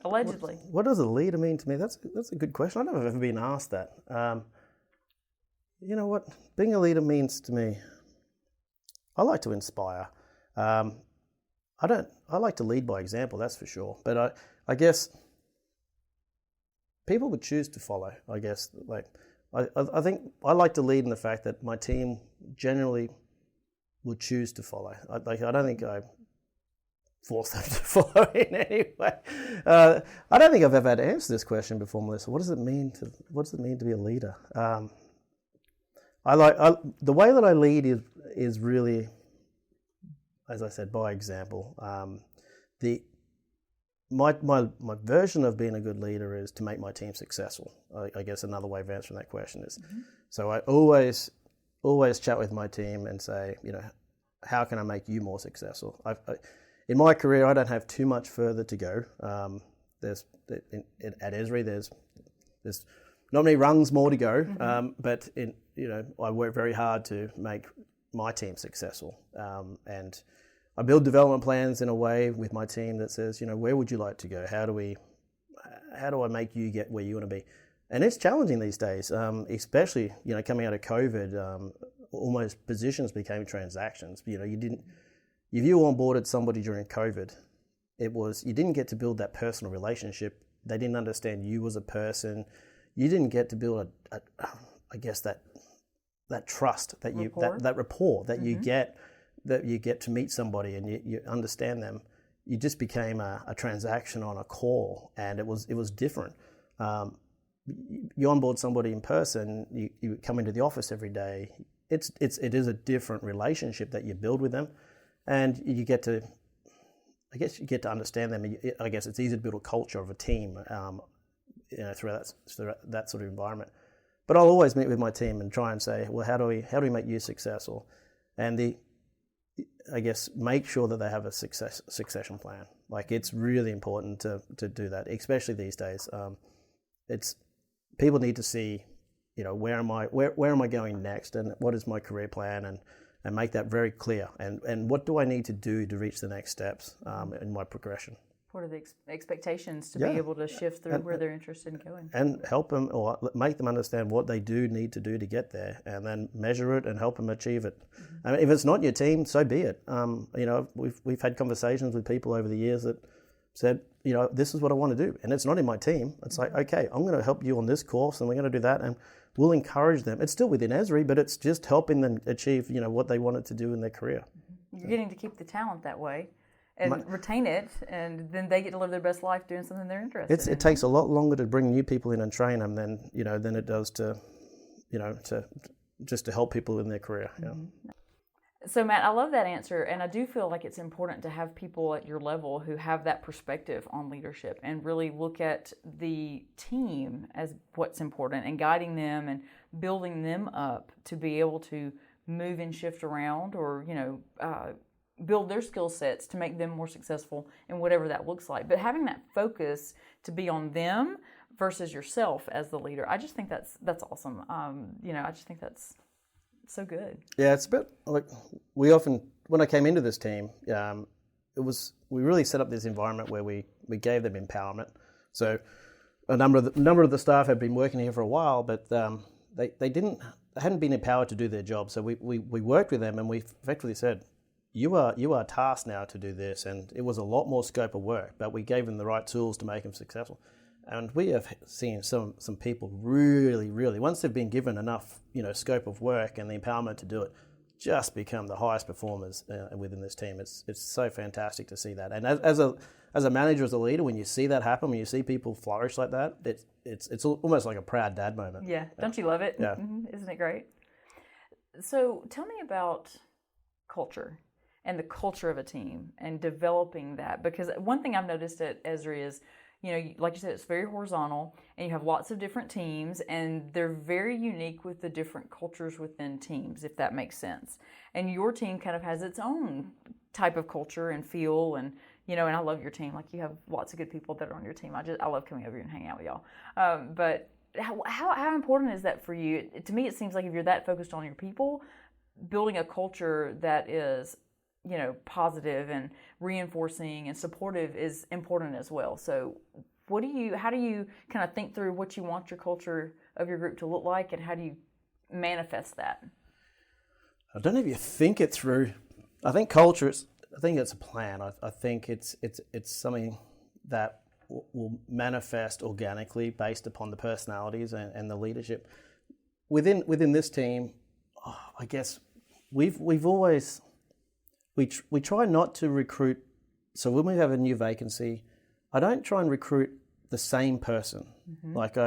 Allegedly. What does a leader mean to me? That's a good question. I don't know if I've ever been asked that. You know what? Being a leader means to me, I like to inspire. I like to lead by example, that's for sure. But I guess people would choose to follow, I guess. I think I like to lead in the fact that my team generally would choose to follow. I don't think I force them to follow in any way. I don't think I've ever had to answer this question before, Melissa. What does it mean to be a leader? The way that I lead is really, as I said, by example. My version of being a good leader is to make my team successful. I guess another way of answering that question is, so I always chat with my team and say, how can I make you more successful? In my career, I don't have too much further to go. At Esri, there's not many rungs more to go, but I work very hard to make my team successful, and I build development plans in a way with my team that says, where would you like to go? How do I make you get where you want to be? And it's challenging these days, especially coming out of COVID. Almost positions became transactions. If you onboarded somebody during COVID, you didn't get to build that personal relationship. They didn't understand you as a person. You didn't get to build that trust that rapport that you get to meet somebody and you understand them. You just became a transaction on a call, and it was different. You onboard somebody in person. You come into the office every day. It is a different relationship that you build with them, and you get to understand them. I guess it's easy to build a culture of a team, through that sort of environment. But I'll always meet with my team and try and say, well, how do we make you successful? And make sure that they have a succession plan. It's really important to do that, especially these days. People need to see, where am I going next, and what is my career plan, and make that very clear. And what do I need to do to reach the next steps in my progression? What are the expectations to be able to shift through where they're interested in going? And help them or make them understand what they do need to do to get there, and then measure it and help them achieve it. I mean, if it's not your team, so be it. We've had conversations with people over the years that said, this is what I want to do, and it's not in my team. It's like, okay, I'm going to help you on this course, and we're going to do that, and we'll encourage them. It's still within Esri, but it's just helping them achieve, what they wanted to do in their career. You're getting to keep the talent that way and retain it, and then they get to live their best life doing something they're interested in. It takes a lot longer to bring new people in and train them than it does to just to help people in their career. Yeah. So, Matt, I love that answer, and I do feel like it's important to have people at your level who have that perspective on leadership and really look at the team as what's important and guiding them and building them up to be able to move and shift around or, build their skill sets to make them more successful in whatever that looks like. But having that focus to be on them versus yourself as the leader, I just think that's awesome. I just think that's so good. Yeah, it's a bit like when I came into this team, we really set up this environment where we gave them empowerment. So a number of the staff had been working here for a while, but they hadn't been empowered to do their job. So we worked with them and we effectively said, you are tasked now to do this, and it was a lot more scope of work, but we gave them the right tools to make them successful. And we have seen some people really, really, once they've been given enough, scope of work and the empowerment to do it, just become the highest performers within this team. It's so fantastic to see that. And as a manager, as a leader, when you see that happen, when you see people flourish like that, it's almost like a proud dad moment. Yeah, don't you love it? Yeah. Isn't it great? So tell me about culture and the culture of a team and developing that, because one thing I've noticed at Esri is, like you said, it's very horizontal, and you have lots of different teams, and they're very unique with the different cultures within teams, if that makes sense. And your team kind of has its own type of culture and feel, and and I love your team. Like, you have lots of good people that are on your team. I love coming over here and hanging out with y'all. But how important is that for you? To me, it seems like if you're that focused on your people, building a culture that is positive and reinforcing and supportive is important as well. So how do you kind of think through what you want your culture of your group to look like, and how do you manifest that? I don't know if you think it through. I think culture I think it's a plan. I think it's something that will manifest organically based upon the personalities and the leadership. Within this team, I guess we've always we try not to recruit. So when we have a new vacancy, I don't try and recruit the same person. Mm-hmm. Like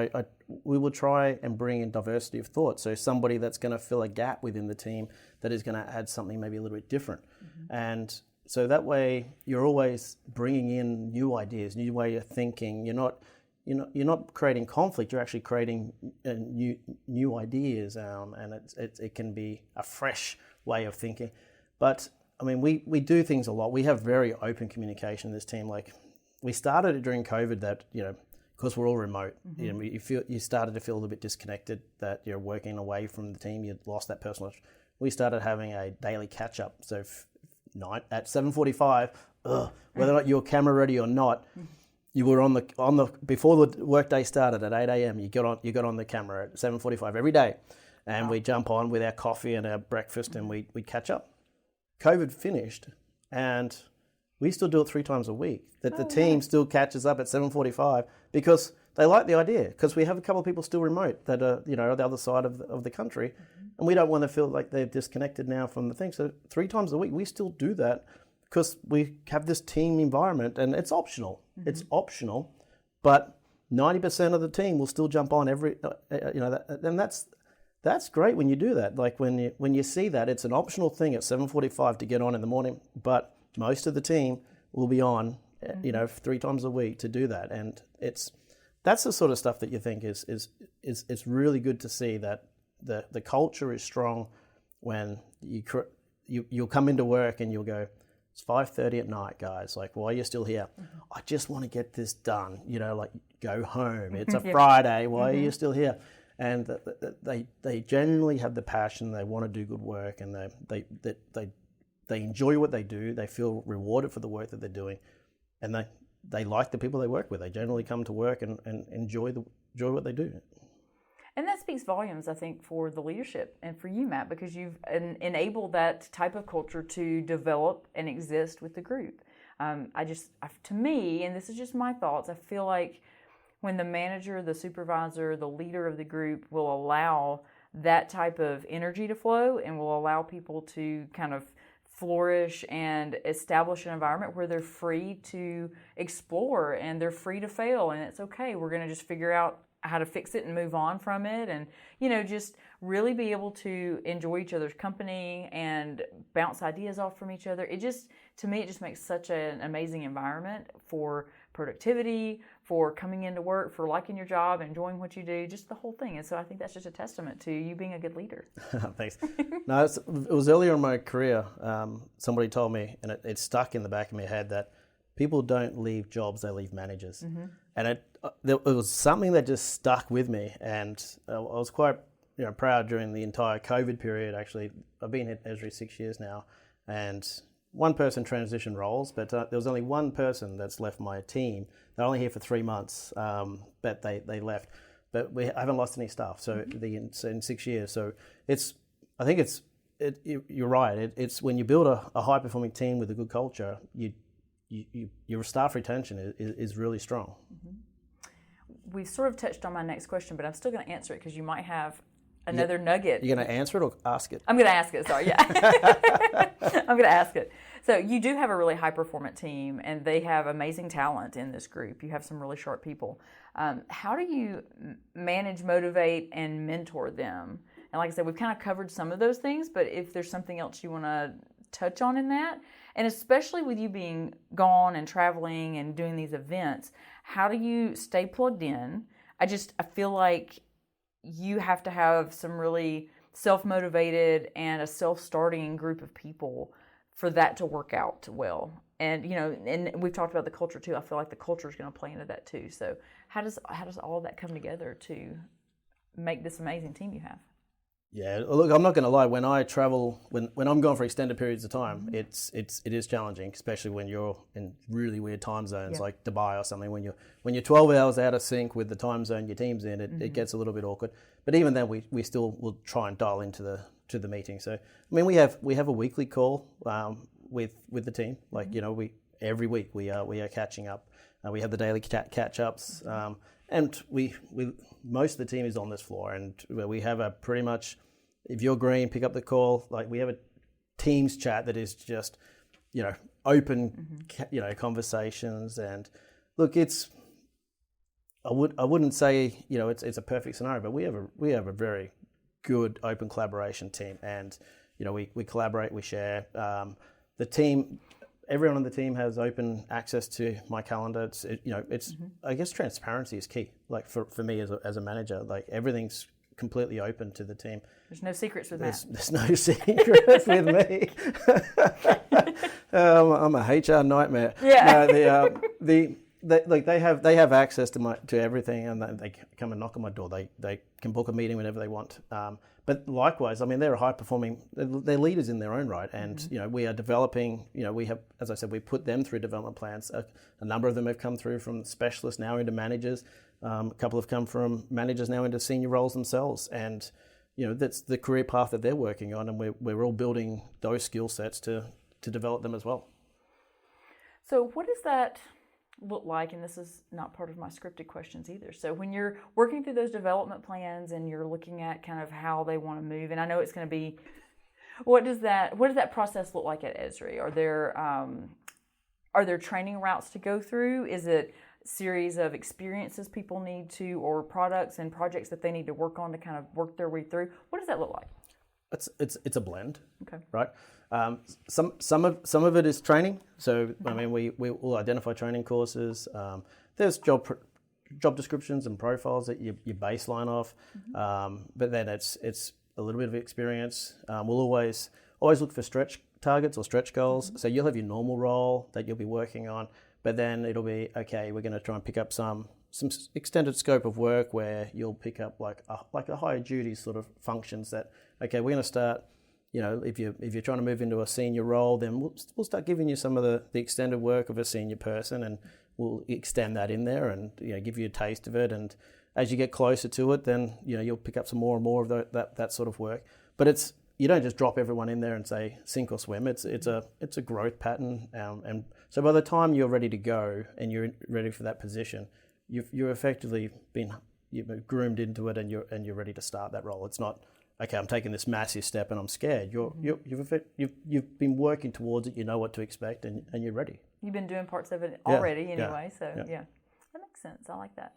we will try and bring in diversity of thought. So somebody that's going to fill a gap within the team that is going to add something maybe a little bit different. Mm-hmm. And so that way you're always bringing in new ideas, new way of thinking. You're not creating conflict. You're actually creating new ideas, and it can be a fresh way of thinking. But I mean, we do things a lot. We have very open communication in this team. Like, we started it during COVID that, because we're all remote, mm-hmm. You started to feel a little bit disconnected, that you're working away from the team, you'd lost that personal. We started having a daily catch up. So at 7:45, whether or not you're camera ready or not, you were on the before the workday started at 8 a.m. You got on the camera at 7:45 every day, and we jump on with our coffee and our breakfast, and we catch up. COVID finished, and we still do it 3 times a week. That the team still catches up at 7:45 because they like the idea. Because we have a couple of people still remote that are on the other side of the country, mm-hmm. and we don't want to feel like they're disconnected now from the thing. So 3 times a week we still do that because we have this team environment, and it's optional. Mm-hmm. It's optional, but 90% of the team will still jump on every. And that's great when you do that. Like when you see that it's an optional thing at 7:45 to get on in the morning, but most of the team will be on, 3 times a week to do that, and that's the sort of stuff that you think is really good to see, that the culture is strong when you'll come into work and you'll go, it's 5:30 at night, guys. Like, why are you still here? Mm-hmm. I just want to get this done. Like, go home. It's a Friday. Why are you still here? And they genuinely have the passion. They want to do good work, and they enjoy what they do. They feel rewarded for the work that they're doing, and they like the people they work with. They generally come to work and enjoy what they do. And that speaks volumes, I think, for the leadership and for you, Matt, because you've enabled that type of culture to develop and exist with the group. To me, and this is just my thoughts, I feel like when the manager, the supervisor, the leader of the group will allow that type of energy to flow and will allow people to kind of flourish and establish an environment where they're free to explore and they're free to fail, and it's okay. We're going to just figure out how to fix it and move on from it, and just really be able to enjoy each other's company and bounce ideas off from each other. To me, it just makes such an amazing environment for productivity, for coming into work, for liking your job, enjoying what you do, just the whole thing. And so I think that's just a testament to you being a good leader. Thanks. No, it was earlier in my career. Somebody told me, and it stuck in the back of my head, that people don't leave jobs, they leave managers. Mm-hmm. And it was something that just stuck with me. And I was quite proud during the entire COVID period. Actually, I've been at Esri 6 years now, and one person transitioned roles, but there was only one person that's left my team. They're only here for 3 months, but they left. But I haven't lost any staff, so in 6 years. So you're right. It's when you build a high performing team with a good culture, your staff retention is really strong. Mm-hmm. We've sort of touched on my next question, but I'm still going to answer it because you might have another nugget. You're going to answer it or ask it? I'm going to ask it, sorry, yeah. I'm going to ask it. So you do have a really high-performant team, and they have amazing talent in this group. You have some really sharp people. How do you manage, motivate, and mentor them? And like I said, we've kind of covered some of those things, but if there's something else you want to touch on in that, and especially with you being gone and traveling and doing these events, how do you stay plugged in? I feel like you have to have some really self-motivated and a self-starting group of people for that to work out well. And and we've talked about the culture too. I feel like the culture is going to play into that too. So how does all of that come together to make this amazing team you have? Yeah, look, I'm not going to lie. When I travel, when I'm gone for extended periods of time, it is challenging, especially when you're in really weird time zones like Dubai or something. When you're 12 hours out of sync with the time zone your team's in, it gets a little bit awkward. But even then, we still will try and dial into the meeting. So I mean, we have a weekly call with the team. Like every week we are catching up. We have the daily catch ups. And we most of the team is on this floor, and we have a pretty much, if you're green, pick up the call. Like we have a Teams chat that is just, open, conversations. And look, I wouldn't say it's a perfect scenario, but we have a very good open collaboration team, and we collaborate, we share. The team. Everyone on the team has open access to my calendar. I guess transparency is key. Like for me as a manager, like everything's completely open to the team. There's no secrets with that. There's no secrets with me. I'm a HR nightmare. Yeah. No, they have access to everything, and they come and knock on my door. They can book a meeting whenever they want. But likewise, I mean, they're they're leaders in their own right, and we are developing. We have, as I said, we put them through development plans. A number of them have come through from specialists now into managers. A couple have come from managers now into senior roles themselves, and that's the career path that they're working on, and we're all building those skill sets to develop them as well. So, what does that look like? And this is not part of my scripted questions either. So when you're working through those development plans and you're looking at kind of how they want to move, and I know it's going to be, what does that process look like at Esri? Are there training routes to go through? Is it a series of experiences people need to, or products and projects that they need to work on to kind of work their way through? What does that look like? It's a blend. Okay. Right. Some of it is training. So I mean, we will identify training courses. There's job descriptions and profiles that you baseline off. But then it's a little bit of experience. We'll always look for stretch targets or stretch goals. So you'll have your normal role that you'll be working on, but then it'll be okay. We're going to try and pick up some extended scope of work where you'll pick up like a higher duty sort of functions that, okay, we're going to start, if you're trying to move into a senior role, then we'll start giving you some of the extended work of a senior person, and we'll extend that in there and give you a taste of it. And as you get closer to it, then you'll pick up some more and more of that sort of work. But you don't just drop everyone in there and say sink or swim. It's a growth pattern, and so by the time you're ready to go and you're ready for that position, you're effectively been groomed into it, and you're ready to start that role. It's not okay, I'm taking this massive step and I'm scared. You've been working towards it. You know what to expect, and you're ready. You've been doing parts of it already anyway, so yeah. That makes sense. I like that.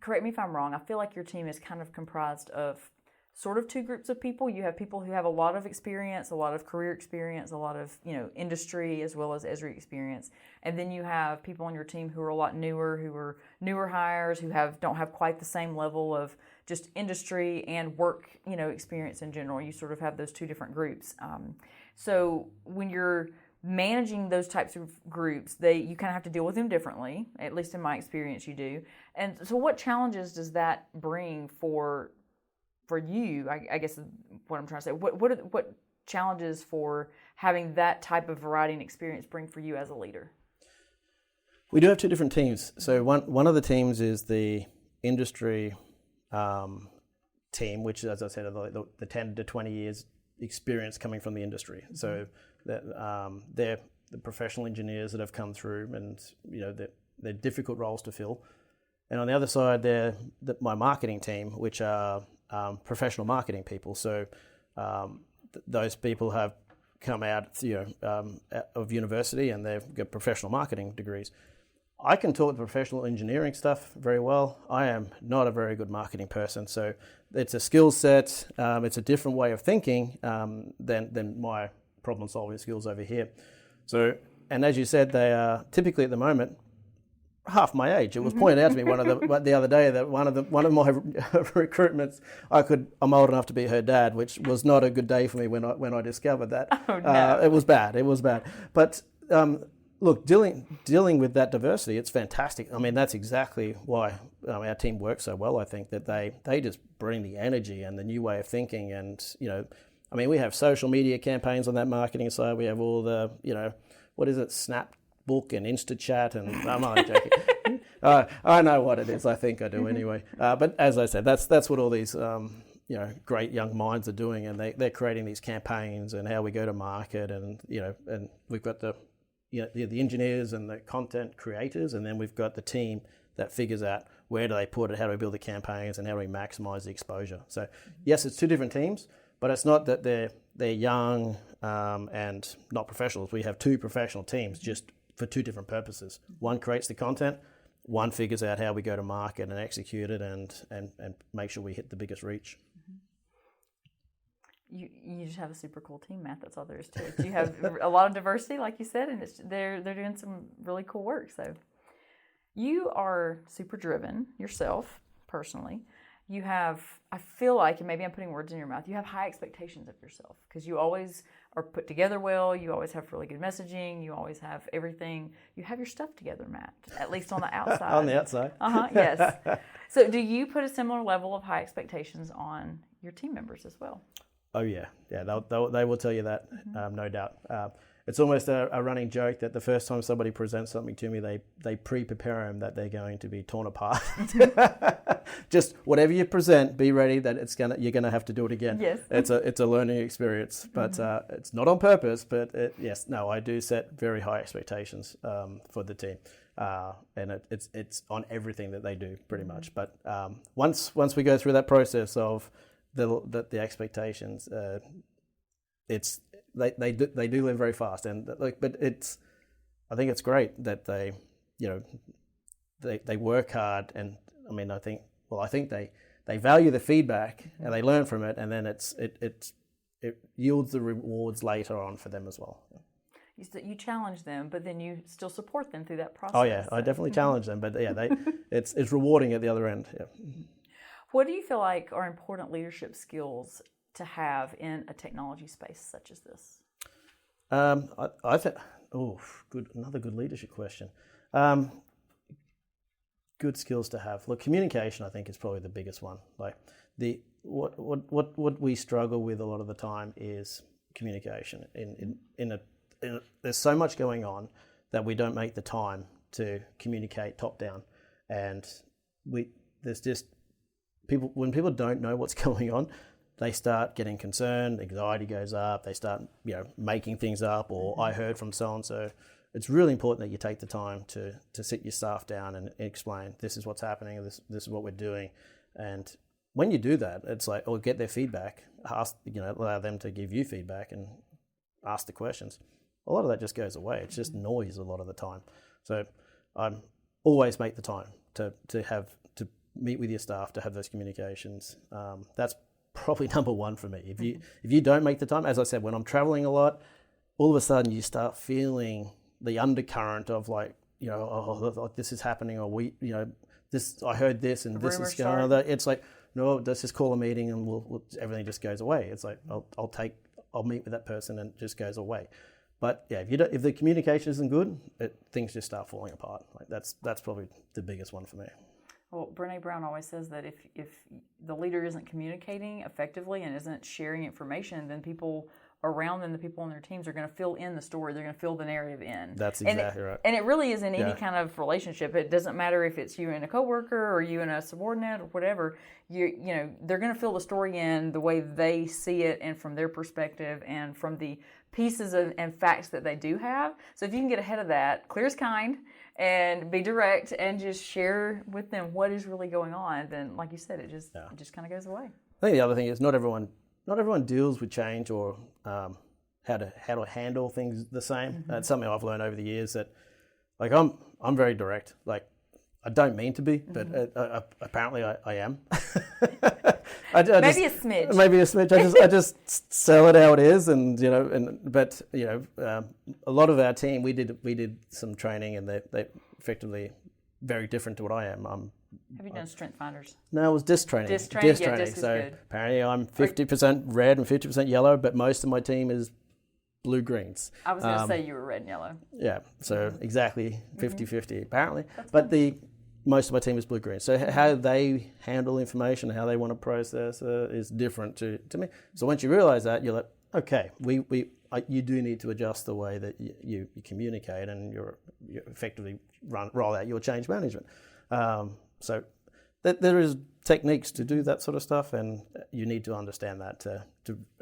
Correct me if I'm wrong. I feel like your team is kind of comprised of sort of two groups of people. You have people who have a lot of experience, a lot of career experience, a lot of industry as well as Esri experience, and then you have people on your team who are a lot newer, who are newer hires, who don't have quite the same level of just industry and work experience in general. You sort of have those two different groups. So when you're managing those types of groups, you kind of have to deal with them differently. At least in my experience, you do. And so, what challenges does that bring for you? I guess is what I'm trying to say. What challenges for having that type of variety and experience bring for you as a leader? We do have two different teams. So one of the teams is the industry team, which, as I said, the 10 to 20 years experience coming from the industry. So they're the professional engineers that have come through, and they're difficult roles to fill. And on the other side, they're my marketing team, which are professional marketing people. So those people have come out of university and they've got professional marketing degrees. I can talk the professional engineering stuff very well. I am not a very good marketing person, so it's a skill set. It's a different way of thinking than my problem-solving skills over here. So, and as you said, they are typically at the moment half my age. It was pointed out to me the other day that one of my recruitments, I'm old enough to be her dad, which was not a good day for me when I discovered that. Oh, no. It was bad. But look, dealing with that diversity, it's fantastic. I mean, that's exactly why our team works so well. I think that they just bring the energy and the new way of thinking, and I mean, we have social media campaigns on that marketing side. We have all the what is it, Snapbook and InstaChat, and I'm only joking. I know what it is. I think I do anyway. But as I said, that's what all these great young minds are doing, and they're creating these campaigns and how we go to market, and and we've got the engineers and the content creators, and then we've got the team that figures out where do they put it, how do we build the campaigns, and how do we maximize the exposure. So yes, it's two different teams, but it's not that they're young and not professionals. We have two professional teams just for two different purposes. One creates the content, one figures out how we go to market and execute it and make sure we hit the biggest reach. You just have a super cool team, Matt. That's all there is to it. You have a lot of diversity, like you said, and they're doing some really cool work. So you are super driven yourself, personally. You have, I feel like, and maybe I'm putting words in your mouth, you have high expectations of yourself because you always are put together well. You always have really good messaging. You always have everything. You have your stuff together, Matt, at least on the outside. On the outside. Yes. So do you put a similar level of high expectations on your team members as well? Oh yeah. They will tell you that, no doubt. It's almost a running joke that the first time somebody presents something to me, they pre-prepare them that they're going to be torn apart. Just whatever you present, be ready that you're gonna have to do it again. Yes. It's a learning experience, but it's not on purpose. But I do set very high expectations for the team, and it's on everything that they do pretty much. But once we go through that process of the expectations, they do live very fast, and but I think it's great that they work hard, and I mean I think they value the feedback and they learn from it, and then it yields the rewards later on for them as well. You challenge them, but then you still support them through that process. Oh yeah, I definitely challenge them, but it's rewarding at the other end. Yeah. What do you feel like are important leadership skills to have in a technology space such as this? I think, another good leadership question. Good skills to have. Look, communication, I think, is probably the biggest one. Like what we struggle with a lot of the time is communication. There's so much going on that we don't make the time to communicate top down, and there's just people, when people don't know what's going on, they start getting concerned, anxiety goes up, they start making things up, or I heard from so-and-so. It's really important that you take the time to sit your staff down and explain, this is what's happening, this is what we're doing. And when you do that, it's like, or get their feedback, allow them to give you feedback and ask the questions. A lot of that just goes away. It's just noise a lot of the time. So I always make the time to meet with your staff, to have those communications. That's probably number one for me. If you don't make the time, as I said, when I'm traveling a lot, all of a sudden you start feeling the undercurrent of like, this is happening, or I heard this and this is going on. It's like, no, let's just call a meeting and everything just goes away. It's like, I'll meet with that person and it just goes away. But yeah, if the communication isn't good, things just start falling apart. Like that's probably the biggest one for me. Well, Brené Brown always says that if the leader isn't communicating effectively and isn't sharing information, then people around them, the people on their teams, are going to fill in the story. They're going to fill the narrative in. That's exactly right. And it really is in any kind of relationship. It doesn't matter if it's you and a coworker or you and a subordinate or whatever. They're going to fill the story in the way they see it and from their perspective and from the pieces and facts that they do have. So if you can get ahead of that, clear as kind, and be direct and just share with them what is really going on, then like you said, it just kind of goes away. I think the other thing is not everyone deals with change or how to handle things the same. Mm-hmm. It's something I've learned over the years that, like, I'm very direct. Like, I don't mean to be, but apparently I am. Maybe a smidge. Maybe a smidge. I just sell it how it is, and a lot of our team, we did some training, and they effectively very different to what I am. Have you done strength finders? No, it was disc training. Disc training. Disc so is good. Apparently I'm 50% red and 50% yellow, but most of my team is blue-greens. I was going to say you were red and yellow. Yeah, so exactly 50-50 apparently. But most of my team is blue-green. So how they handle information, how they want to process is different to me. So once you realize that, you're like, okay, you do need to adjust the way that you communicate, and you effectively roll out your change management. So there is techniques to do that sort of stuff, and you need to understand that to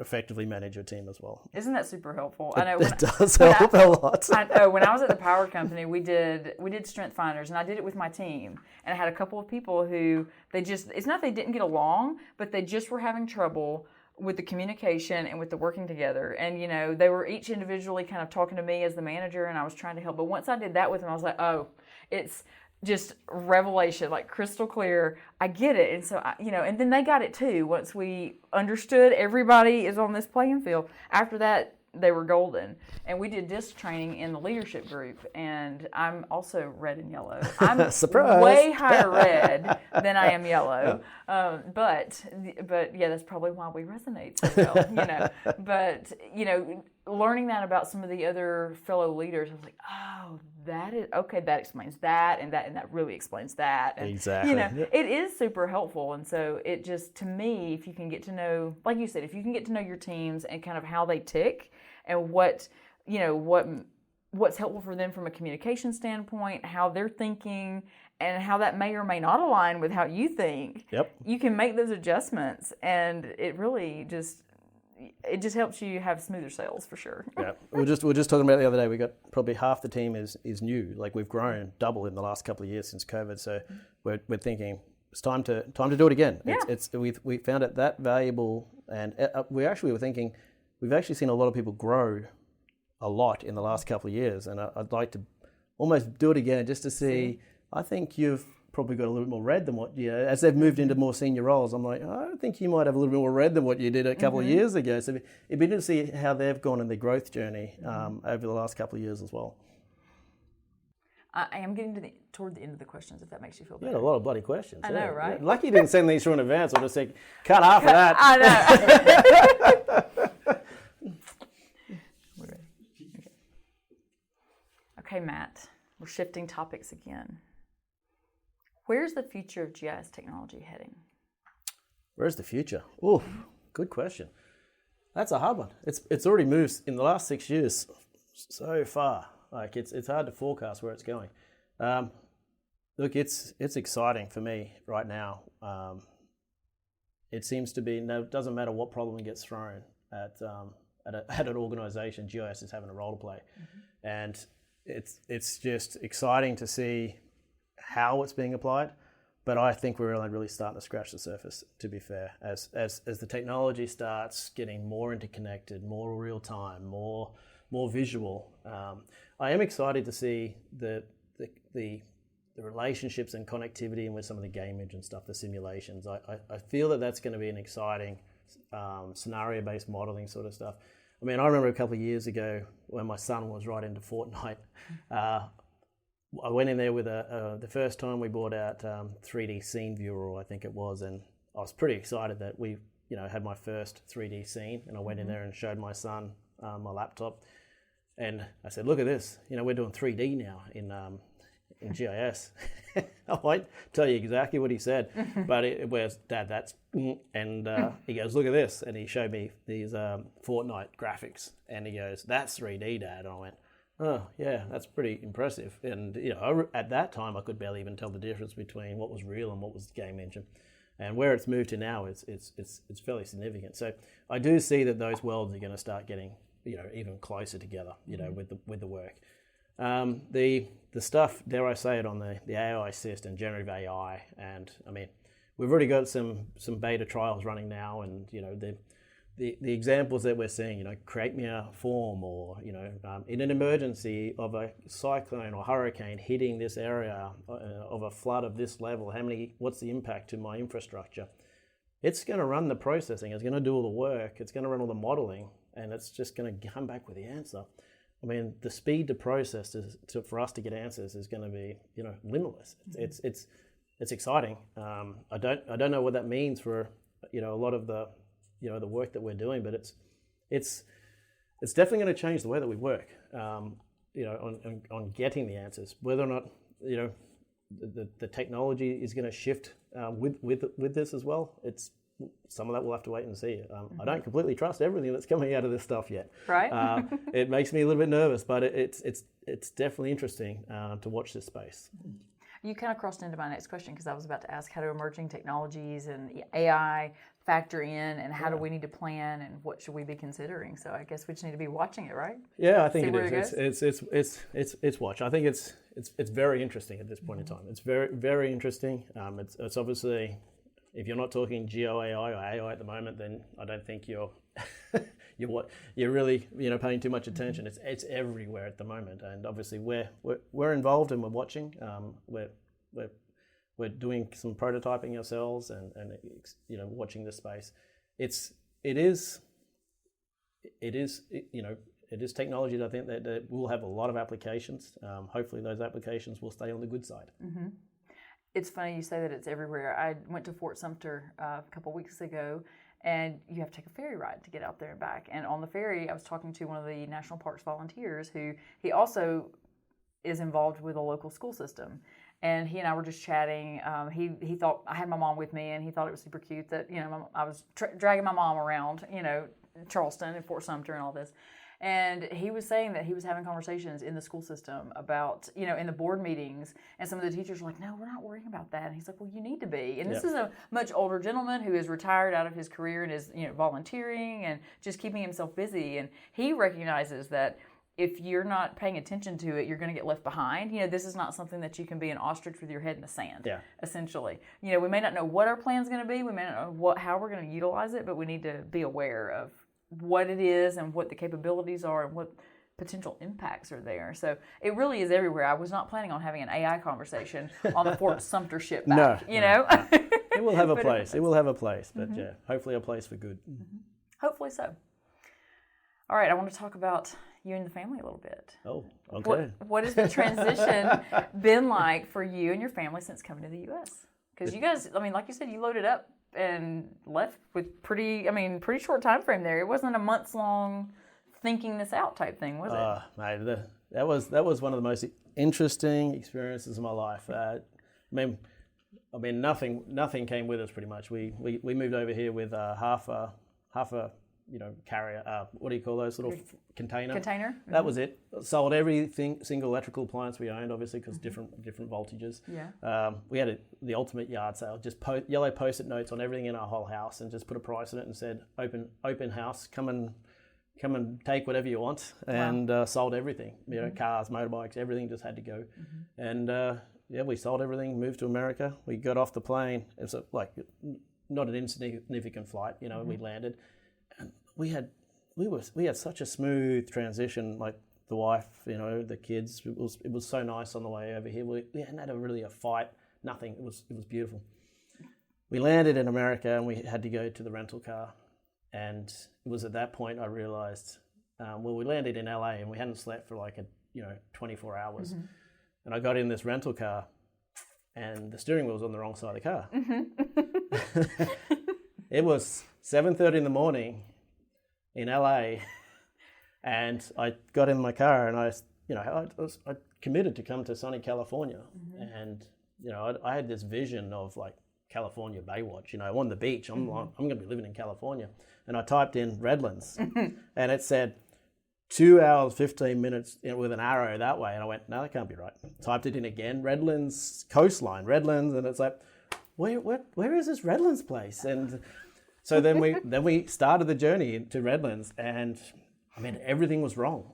effectively manage your team as well. Isn't that super helpful? It does help a lot. I know when I was at the power company, we did strength finders, and I did it with my team. And I had a couple of people who it's not they didn't get along, but they just were having trouble with the communication and with the working together. And, they were each individually kind of talking to me as the manager, and I was trying to help. But once I did that with them, I was like, oh, it's just revelation, like crystal clear. I get it. And so, and then they got it too. Once we understood everybody is on this playing field, after that, they were golden. And we did disc training in the leadership group, and I'm also red and yellow. I'm way higher red than I am yellow. But yeah, that's probably why we resonate so well, But, learning that about some of the other fellow leaders, I was like, oh, that explains that, and that really explains that. And, exactly. It is super helpful. And so it just, to me, if you can get to know, like you said, if you can get to know your teams and kind of how they tick and what's helpful for them from a communication standpoint, how they're thinking, and how that may or may not align with how you think, you can make those adjustments, and it really just helps you have smoother sales for sure. Yeah, we were just talking about the other day. We got probably half the team is new. Like, we've grown double in the last couple of years since COVID. So we're thinking it's time to do it again. Yeah. We found it that valuable, and we were thinking we've actually seen a lot of people grow a lot in the last couple of years, and I'd like to almost do it again just to see. I think you've probably got a little bit more red than what as they've moved into more senior roles. I'm like, I think you might have a little bit more red than what you did a couple of years ago. So it'd be interesting to see how they've gone in their growth journey over the last couple of years as well. I am getting toward the end of the questions, if that makes you feel better. You had a lot of bloody questions. I know, right? Yeah. Lucky you didn't send these through in advance. I'll just say, cut half of that. I know. We're ready. Okay, Matt, we're shifting topics again. Where's the future of GIS technology heading? Where's the future? Oh, good question. That's a hard one. It's already moved in the last 6 years so far. Like, it's hard to forecast where it's going. Look, it's exciting for me right now. It seems to be, it doesn't matter what problem gets thrown at an organization, GIS is having a role to play. And it's just exciting to see how it's being applied, But I think we're only really starting to scratch the surface, to be fair. As the technology starts getting more interconnected, more real time, more visual, I am excited to see the relationships and connectivity and with some of the game engine stuff, the simulations. I feel that that's going to be an exciting scenario-based modeling sort of stuff. I mean, I remember a couple of years ago when my son was right into Fortnite. I went in there with the first time we brought out 3D scene viewer, I think it was, and I was pretty excited that we, had my first 3D scene, and I went in there and showed my son my laptop, and I said, "Look at this! We're doing 3D now in GIS." I won't tell you exactly what he said, but it was, "Dad, that's," and he goes, "Look at this," and he showed me these Fortnite graphics, and he goes, "That's 3D, Dad," and I went, "Oh yeah, that's pretty impressive." And at that time, I could barely even tell the difference between what was real and what was game engine. And where it's moved to now, it's fairly significant. So I do see that those worlds are going to start getting even closer together. With the work. The stuff, dare I say it, on the AI assist and generative AI, and I mean, we've already got some beta trials running now, and the examples that we're seeing, create me a form, or in an emergency of a cyclone or hurricane hitting this area, of a flood of this level, what's the impact to my infrastructure? It's going to run the processing, it's going to do all the work, it's going to run all the modeling, and it's just going to come back with the answer. I mean, the speed to process for us to get answers is going to be limitless. It's exciting. I don't know what that means for a lot of the the work that we're doing, but it's definitely going to change the way that we work. On getting the answers, whether or not the technology is going to shift with this as well. It's some of that we'll have to wait and see. I don't completely trust everything that's coming out of this stuff yet. Right. It makes me a little bit nervous, but it's definitely interesting to watch this space. You kind of crossed into my next question, because I was about to ask, how do emerging technologies and AI factor in, and how do we need to plan, and what should we be considering? So I guess we just need to be watching it, right? Yeah, I think it is. It's watch. I think it's very interesting at this point in time. It's very, very interesting. It's obviously, if you're not talking GeoAI or AI at the moment, then I don't think you're really paying too much attention. It's everywhere at the moment, and obviously we're involved and we're watching. We're doing some prototyping ourselves and watching this space. It is technology that I think that will have a lot of applications. Hopefully those applications will stay on the good side. Mm-hmm. It's funny you say that it's everywhere. I went to Fort Sumter a couple weeks ago, and you have to take a ferry ride to get out there and back. And on the ferry, I was talking to one of the National Parks volunteers, who he also is involved with a local school system. And he and I were just chatting. He thought, I had my mom with me, and he thought it was super cute that I was dragging my mom around Charleston and Fort Sumter and all this. And he was saying that he was having conversations in the school system about, in the board meetings, and some of the teachers were like, "No, we're not worrying about that." And he's like, "Well, you need to be." And this is a much older gentleman who is retired out of his career and is, volunteering and just keeping himself busy. And he recognizes that if you're not paying attention to it, you're going to get left behind. This is not something that you can be an ostrich with your head in the sand, essentially. We may not know what our plan's going to be. We may not know how we're going to utilize it, but we need to be aware of what it is and what the capabilities are and what potential impacts are there. So it really is everywhere. I was not planning on having an AI conversation on the Fort Sumter ship back, No. It will have a place. It will have a place, but hopefully a place for good. Mm-hmm. Hopefully so. All right, I want to talk about you and the family a little bit. Oh, okay. What has the transition been like for you and your family since coming to the U.S.? Because you guys, like you said, you loaded up and left with pretty short time frame there. It wasn't a months long thinking this out type thing, was it? Mate, that was one of the most interesting experiences of my life. Nothing came with us pretty much. We moved over here with half a carrier. What do you call those little container? Container. That was it. Sold everything, single electrical appliance we owned, obviously, because different voltages. Yeah. We had the ultimate yard sale. Just yellow post-it notes on everything in our whole house, and just put a price on it and said, "Open house. Come and take whatever you want." And sold everything. Cars, motorbikes, everything just had to go. And we sold everything, moved to America. We got off the plane. It was not an insignificant flight. We landed, and we had such a smooth transition. Like the wife, the kids. It was so nice on the way over here. We hadn't had a fight. Nothing. It was beautiful. We landed in America, and we had to go to the rental car. And it was at that point I realized, we landed in LA and we hadn't slept for 24 hours. Mm-hmm. And I got in this rental car and the steering wheel was on the wrong side of the car. Mm-hmm. It was 7:30 in the morning in LA and I got in my car and I committed to come to sunny California. Mm-hmm. And, I had this vision of California Baywatch, on the beach. I'm going to be living in California. And I typed in Redlands and it said 2 hours, 15 minutes with an arrow that way. And I went, no, that can't be right. Typed it in again, Redlands coastline, Redlands. And it's like, where is this Redlands place? And so then we started the journey to Redlands and everything was wrong.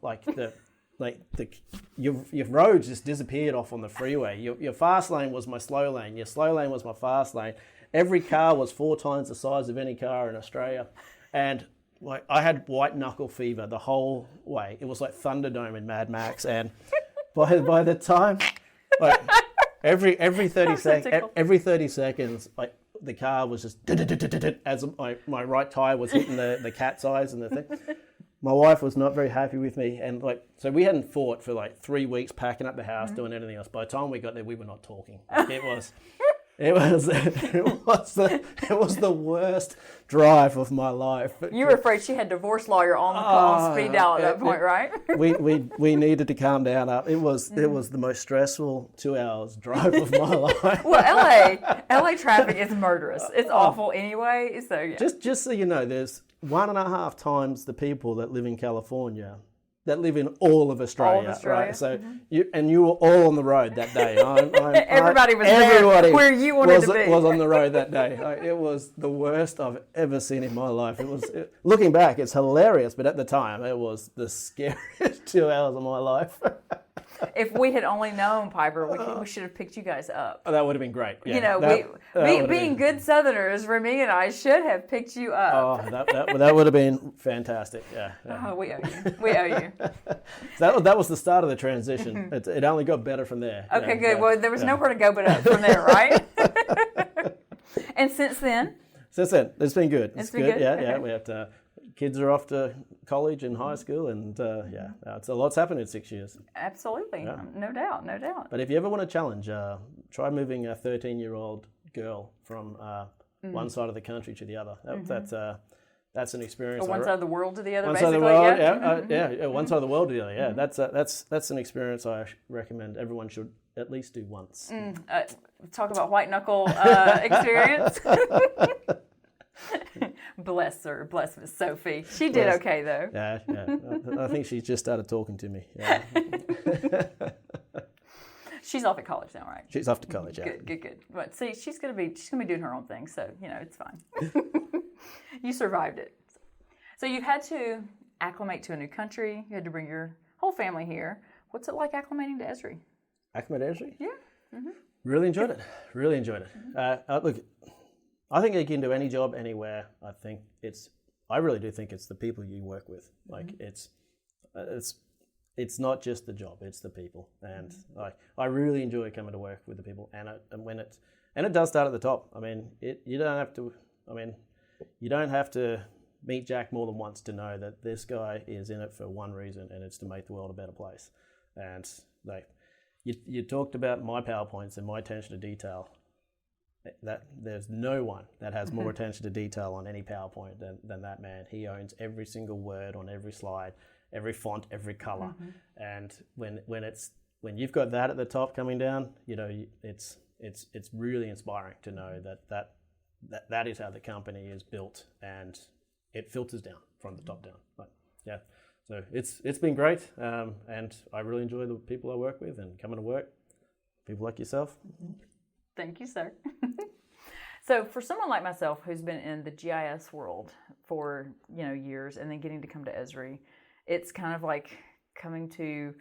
Your road just disappeared off on the freeway. Your fast lane was my slow lane. Your slow lane was my fast lane. Every car was 4 times the size of any car in Australia. And I had white knuckle fever the whole way. It was like Thunderdome in Mad Max. And by the time, every 30 seconds, the car was just as my right tire was hitting the cat's eyes and the thing. My wife was not very happy with me, and so we hadn't fought for 3 weeks, packing up the house, doing anything else. By the time we got there, we were not talking. It was the worst drive of my life. You were afraid she had a divorce lawyer on the call on speed dial at that point, right? We needed to calm down. It was the most stressful 2 hours drive of my life. Well, LA traffic is murderous. It's awful anyway. So yeah. Just so you know, there's 1.5 times the people that live in California that live in all of Australia, right? So you were all on the road that day. Everybody was there where you wanted to be. Was on the road that day. It was the worst I've ever seen in my life. Looking back, it's hilarious, but at the time, it was the scariest 2 hours of my life. If we had only known, Piper, we should have picked you guys up. Oh, that would have been great. Yeah, being good Southerners, Remy and I should have picked you up. Oh, that would have been fantastic. Yeah. Oh, we owe you. We owe you. That was the start of the transition. It only got better from there. Okay, good. Well, there was nowhere to go but up from there, right? And since then? It's been good. It's been good. Yeah, okay. yeah. We have kids are off to college and high school, and it's a lot's happened in 6 years. Absolutely, yeah. No doubt. But if you ever want a challenge, try moving a 13-year-old girl from one side of the country to the other. That's an experience. Or one side of the world to the other. One basically, side of the world, yeah. One side of the world to the other. Yeah, that's an experience I recommend everyone should at least do once. Talk about white knuckle experience. Bless her. Bless Miss Sophie. She did okay, though. Yeah. I think she's just started talking to me. Yeah. She's off at college now, right? She's off to college, yeah. Good. But see, she's gonna be doing her own thing, so it's fine. You survived it. So you had to acclimate to a new country. You had to bring your whole family here. What's it like acclimating to Esri? Acclimate to Esri? Yeah. Mm-hmm. Really enjoyed it. Mm-hmm. Look, I think you can do any job anywhere. I really do think it's the people you work with. It's not just the job; it's the people. And I really enjoy coming to work with the people. And it does start at the top. I mean, you don't have to meet Jack more than once to know that this guy is in it for one reason, and it's to make the world a better place. And you talked about my PowerPoints and my attention to detail. That there's no one that has more attention to detail on any PowerPoint than that man. He owns every single word on every slide, every font, every color. Mm-hmm. And when you've got that at the top coming down, it's really inspiring to know that is how the company is built, and it filters down from the top down. So it's been great, and I really enjoy the people I work with and coming to work. People like yourself. Mm-hmm. Thank you, sir. So for someone like myself who's been in the GIS world for years and then getting to come to Esri, it's kind of like coming to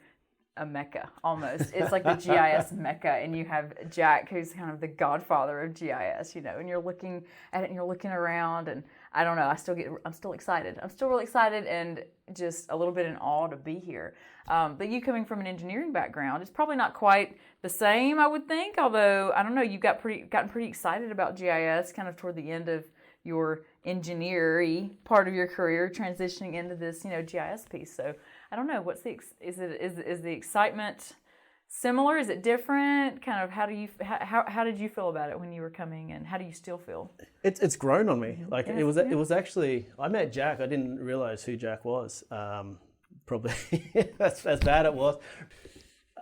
a mecca almost. It's like the GIS mecca, and you have Jack, who's kind of the godfather of GIS, and you're looking at it and you're looking around, and I don't know, I'm still excited. I'm still really excited and just a little bit in awe to be here. But you coming from an engineering background, it's probably not quite the same, I would think, although, I don't know, you've gotten pretty excited about GIS kind of toward the end of your engineering part of your career, transitioning into this, GIS piece. So I don't know, is the excitement similar? Is it different? Kind of, how did you feel about it when you were coming, and how do you still feel? It's grown on me. Like it was actually, I met Jack. I didn't realize who Jack was. Probably as bad it was.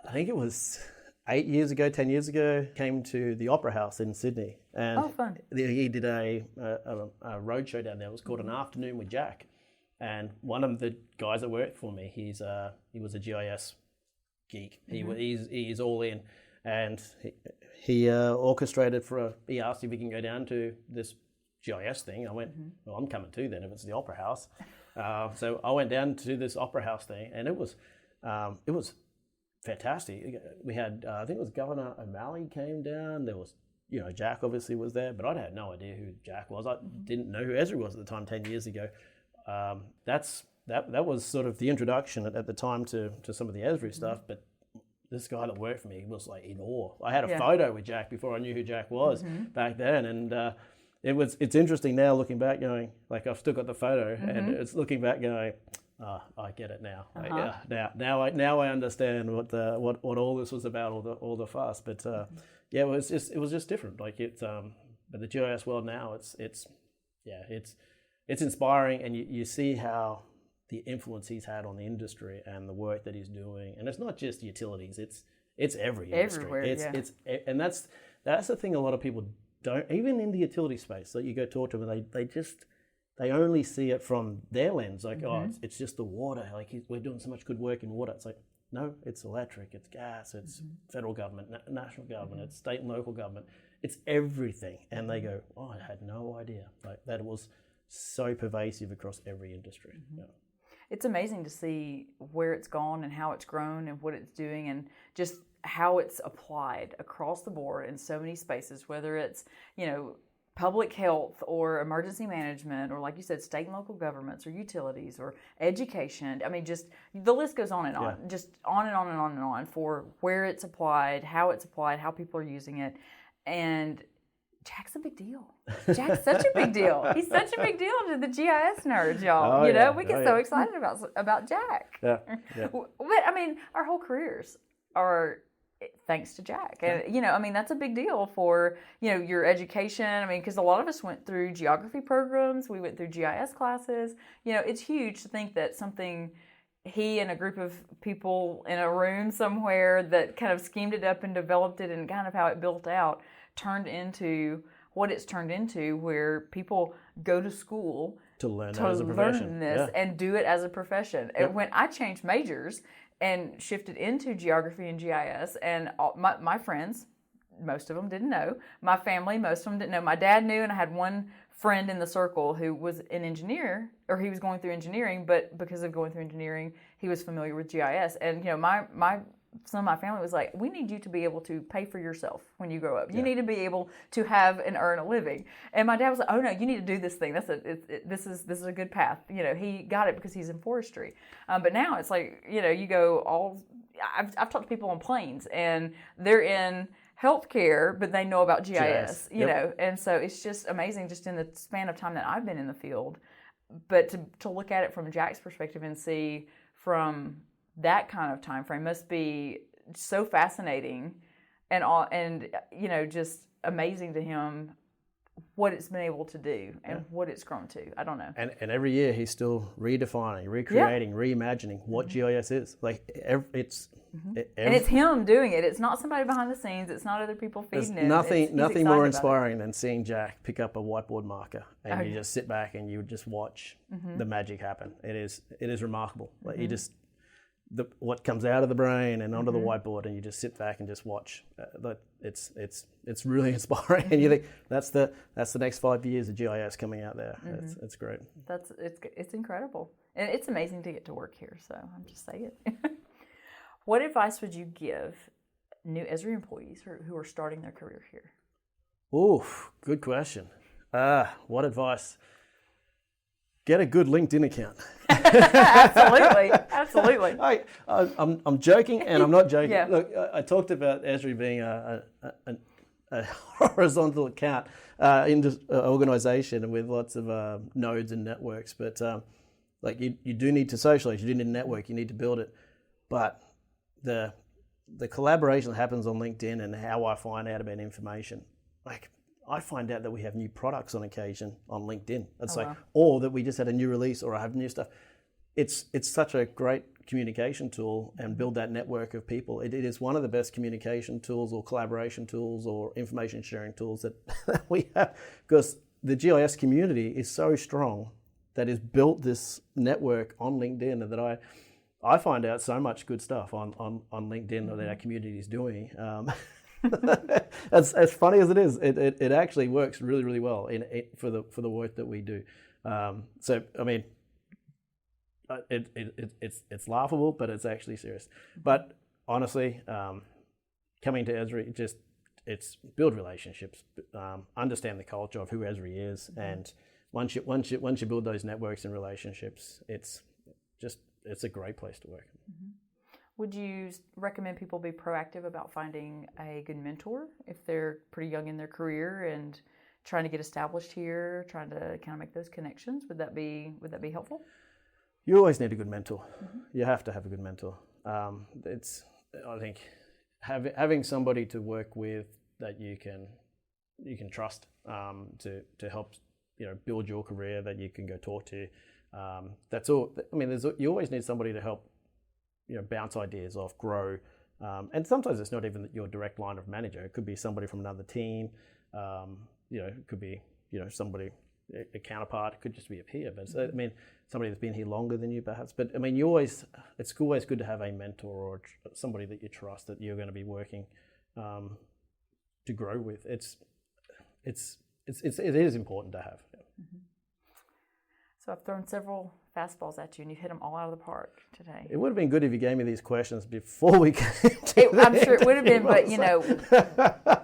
I think it was 10 years ago, came to the Opera House in Sydney. And fun. He did a road show down there. It was called An Afternoon with Jack. And one of the guys that worked for me, he was a GIS geek. He's all in. And he orchestrated he asked if he can go down to this GIS thing. I went, well, I'm coming too then if it's the Opera House. So I went down to this Opera House thing, and it was fantastic. We had, I think it was Governor O'Malley came down. There was, Jack obviously was there, but I had no idea who Jack was. I didn't know who Esri was at the time 10 years ago. That was sort of the introduction at the time to some of the Esri stuff, but this guy that worked for me was like in awe. I had a photo with Jack before I knew who Jack was back then, and it's interesting now looking back, going like I've still got the photo, and it's looking back going, I get it now. Now I understand what all this was about, all the fuss. But it was just different. Like but the GIS world now, it's inspiring, and you see how the influence he's had on the industry and the work that he's doing. And it's not just utilities; it's every industry. Everywhere, And that's the thing. A lot of people don't, even in the utility space. Like you go talk to them, they only see it from their lens. Like, it's just the water. Like we're doing so much good work in water. It's like, no, it's electric, it's gas, it's federal government, national government, it's state and local government. It's everything. And they go, oh, I had no idea. Like that was so pervasive across every industry. It's amazing to see where it's gone and how it's grown and what it's doing, and just how it's applied across the board in so many spaces, whether it's, public health or emergency management, or like you said, state and local governments or utilities or education. I mean, just the list goes on and on, just on and on and on and on for where it's applied, how people are using it. And Jack's a big deal. Jack's such a big deal. He's such a big deal to the GIS nerds, y'all. We get so excited about Jack. Yeah. But I mean, our whole careers are thanks to Jack. And, that's a big deal for, your education. I mean, because a lot of us went through geography programs. We went through GIS classes. It's huge to think that something he and a group of people in a room somewhere that kind of schemed it up and developed it, and kind of how it built out turned into what it's turned into, where people go to school to learn as a profession. This and do it as a profession. And when I changed majors and shifted into geography and GIS, and my friends, most of them didn't know. My family, most of them didn't know. My dad knew, and I had one friend in the circle who was an engineer, or he was going through engineering, but because of going through engineering, he was familiar with GIS. And, some of my family was like, we need you to be able to pay for yourself when you grow up. You need to be able to have and earn a living. And my dad was like, oh no, you need to do this thing. This is a good path. He got it because he's in forestry. But now it's like, you go all, I've talked to people on planes, and they're in healthcare, but they know about GIS, and so it's just amazing just in the span of time that I've been in the field. But to look at it from Jack's perspective and see from that kind of time frame must be so fascinating and just amazing to him what it's been able to do and what it's grown to. I don't know. And every year he's still redefining, recreating, reimagining what GIS is. Like and it's him doing it. It's not somebody behind the scenes. It's not other people feeding it. Nothing more inspiring than seeing Jack pick up a whiteboard marker and you just sit back and you just watch the magic happen. It is remarkable. Like you just what comes out of the brain and onto the whiteboard, and you just sit back and just watch. It's really inspiring, and you think that's the next 5 years of GIS coming out there. It's great. It's incredible, and it's amazing to get to work here. So I'm just saying. What advice would you give new Esri employees who are starting their career here? Oof, good question. What advice? Get a good LinkedIn account. Absolutely. I'm joking, and I'm not joking. Yeah. Look, I talked about Esri being a horizontal account in an organization with lots of nodes and networks, but like you do need to socialize. You do need to network. You need to build it, but the collaboration that happens on LinkedIn and how I find out about information, like I find out that we have new products on occasion on LinkedIn. Or that we just had a new release, or I have new stuff. It's such a great communication tool, and build that network of people. It is one of the best communication tools or collaboration tools or information sharing tools that we have, because the GIS community is so strong that has built this network on LinkedIn, that I find out so much good stuff on LinkedIn that our community is doing. As funny as it is, it actually works really, really well for the work that we do. So I mean, it's laughable, but it's actually serious. But honestly, coming to Esri, it's build relationships, understand the culture of who Esri is, and once you build those networks and relationships, it's a great place to work. Mm-hmm. Would you recommend people be proactive about finding a good mentor if they're pretty young in their career and trying to get established here, trying to kind of make those connections? Would that be helpful? You always need a good mentor. Mm-hmm. You have to have a good mentor. I think having somebody to work with that you can trust to help build your career, that you can go talk to. That's all. I mean, you always need somebody to help bounce ideas off, grow, and sometimes it's not even your direct line of manager. It could be somebody from another team. It could be somebody, a counterpart. It could just be a peer. But I mean, somebody that's been here longer than you, perhaps. But I mean, it's always good to have a mentor or somebody that you trust, that you're going to be working to grow with. It is important to have. Mm-hmm. So I've thrown several fastballs at you, and you hit them all out of the park today. It would have been good if you gave me these questions before we came to I'm sure it would have been, but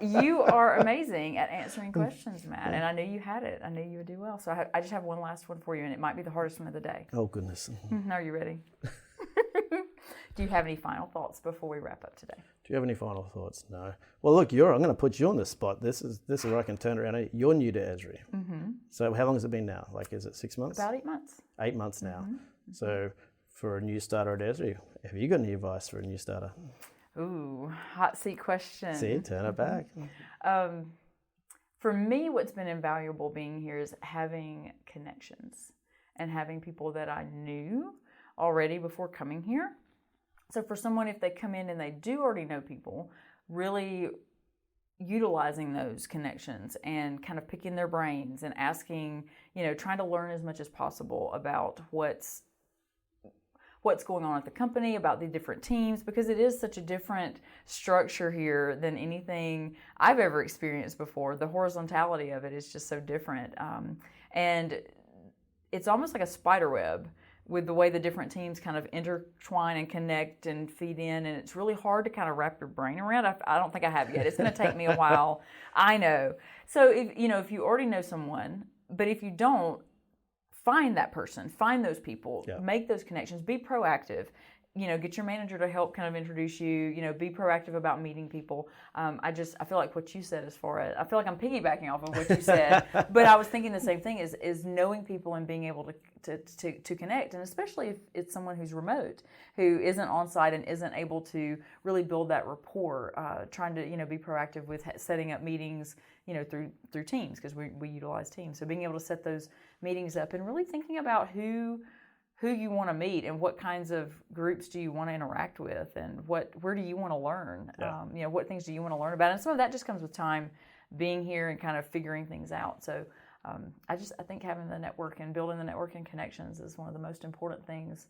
you are amazing at answering questions, Matt, and I knew you had it. I knew you would do well. So I just have one last one for you, and it might be the hardest one of the day. Oh, goodness. Are you ready? Do you have any final thoughts before we wrap up today? Do you have any final thoughts? No. Well, look, I'm going to put you on the spot. This is where I can turn around. You're new to Esri. Mm-hmm. So how long has it been now? Like, is it 6 months? About 8 months. 8 months now. Mm-hmm. So for a new starter at Esri, have you got any advice for a new starter? Ooh, hot seat question. See, turn it back. For me, what's been invaluable being here is having connections and having people that I knew already before coming here. So for someone, if they come in and they do already know people, really utilizing those connections and kind of picking their brains and asking, trying to learn as much as possible about what's going on at the company, about the different teams, because it is such a different structure here than anything I've ever experienced before. The horizontality of it is just so different. And it's almost like a spider web with the way the different teams kind of intertwine and connect and feed in, and it's really hard to kind of wrap your brain around. I don't think I have yet. It's going to take me a while. I know. So if you already know someone, but if you don't, find that person, find those people, make those connections, be proactive. Get your manager to help kind of introduce you, be proactive about meeting people. I feel like what you said I feel like I'm piggybacking off of what you said, but I was thinking the same thing is knowing people and being able to connect, and especially if it's someone who's remote, who isn't on site and isn't able to really build that rapport, trying to, be proactive with setting up meetings, through Teams, because we utilize Teams. So being able to set those meetings up and really thinking about who you want to meet and what kinds of groups do you want to interact with, and where do you want to learn? Yeah. What things do you want to learn about? And some of that just comes with time being here and kind of figuring things out. So I think having the network and building the network and connections is one of the most important things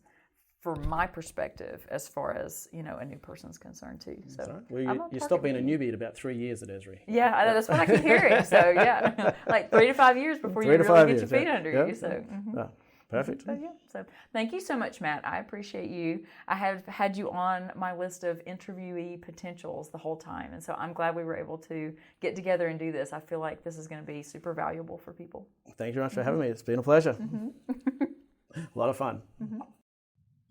from my perspective, as far as a new person's concerned too. So well, you stopped being a newbie at about 3 years at Esri. Yeah, I know, that's what I keep hearing. So yeah, like 3 to 5 years before you really get your feet under you. So. Yeah. Perfect. So, yeah. So thank you so much, Matt. I appreciate you. I have had you on my list of interviewee potentials the whole time. And so I'm glad we were able to get together and do this. I feel like this is going to be super valuable for people. Thank you very much for having me. It's been a pleasure. A lot of fun.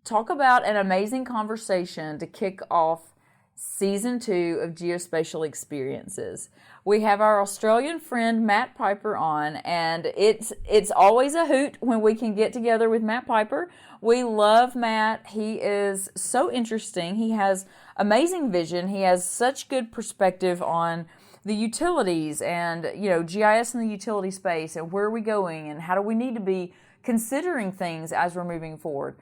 Talk about an amazing conversation to kick off Season 2 of Geospatial Experiences. We have our Australian friend Matt Piper on, and it's always a hoot when we can get together with Matt Piper. We love Matt. He is so interesting. He has amazing vision. He has such good perspective on the utilities and, GIS in the utility space and where are we going and how do we need to be considering things as we're moving forward.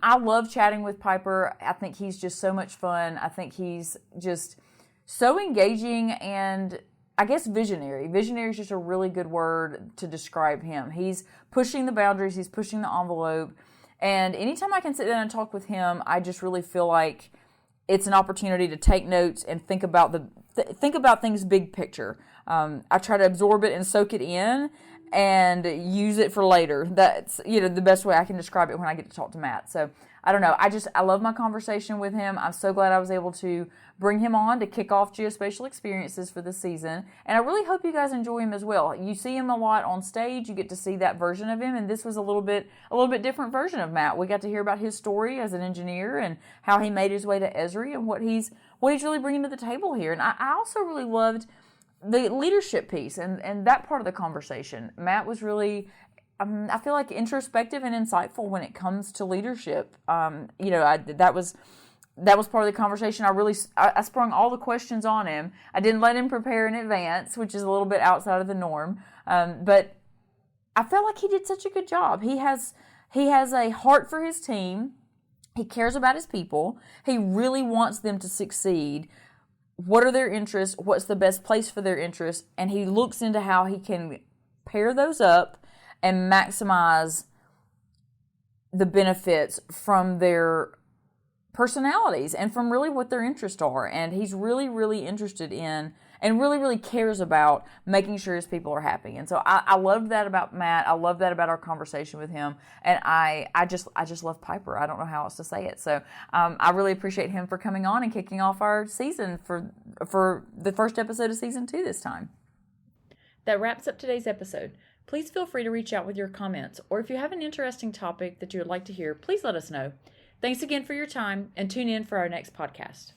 I love chatting with Piper. I think he's just so much fun. I think he's just so engaging and I guess visionary. Visionary is just a really good word to describe him. He's pushing the boundaries. He's pushing the envelope. And anytime I can sit down and talk with him, I just really feel like it's an opportunity to take notes and think about things big picture. I try to absorb it and soak it in and use it for later. That's, the best way I can describe it when I get to talk to Matt. So I don't know. I love my conversation with him. I'm so glad I was able to bring him on to kick off Geospatial Experiences for this season. And I really hope you guys enjoy him as well. You see him a lot on stage. You get to see that version of him. And this was a little bit different version of Matt. We got to hear about his story as an engineer and how he made his way to Esri and what he's really bringing to the table here. And I also really loved the leadership piece and that part of the conversation. Matt was really, I feel like, introspective and insightful when it comes to leadership. That was part of the conversation. I sprung all the questions on him. I didn't let him prepare in advance, which is a little bit outside of the norm. But I felt like he did such a good job. He has a heart for his team. He cares about his people. He really wants them to succeed. What are their interests? What's the best place for their interests? And he looks into how he can pair those up and maximize the benefits from their personalities and from really what their interests are. And he's really, really interested in and really, really cares about making sure his people are happy. And so I loved that about Matt. I love that about our conversation with him. And I just love Piper. I don't know how else to say it. So I really appreciate him for coming on and kicking off our season for the first episode of Season 2 this time. That wraps up today's episode. Please feel free to reach out with your comments, or if you have an interesting topic that you would like to hear, please let us know. Thanks again for your time, and tune in for our next podcast.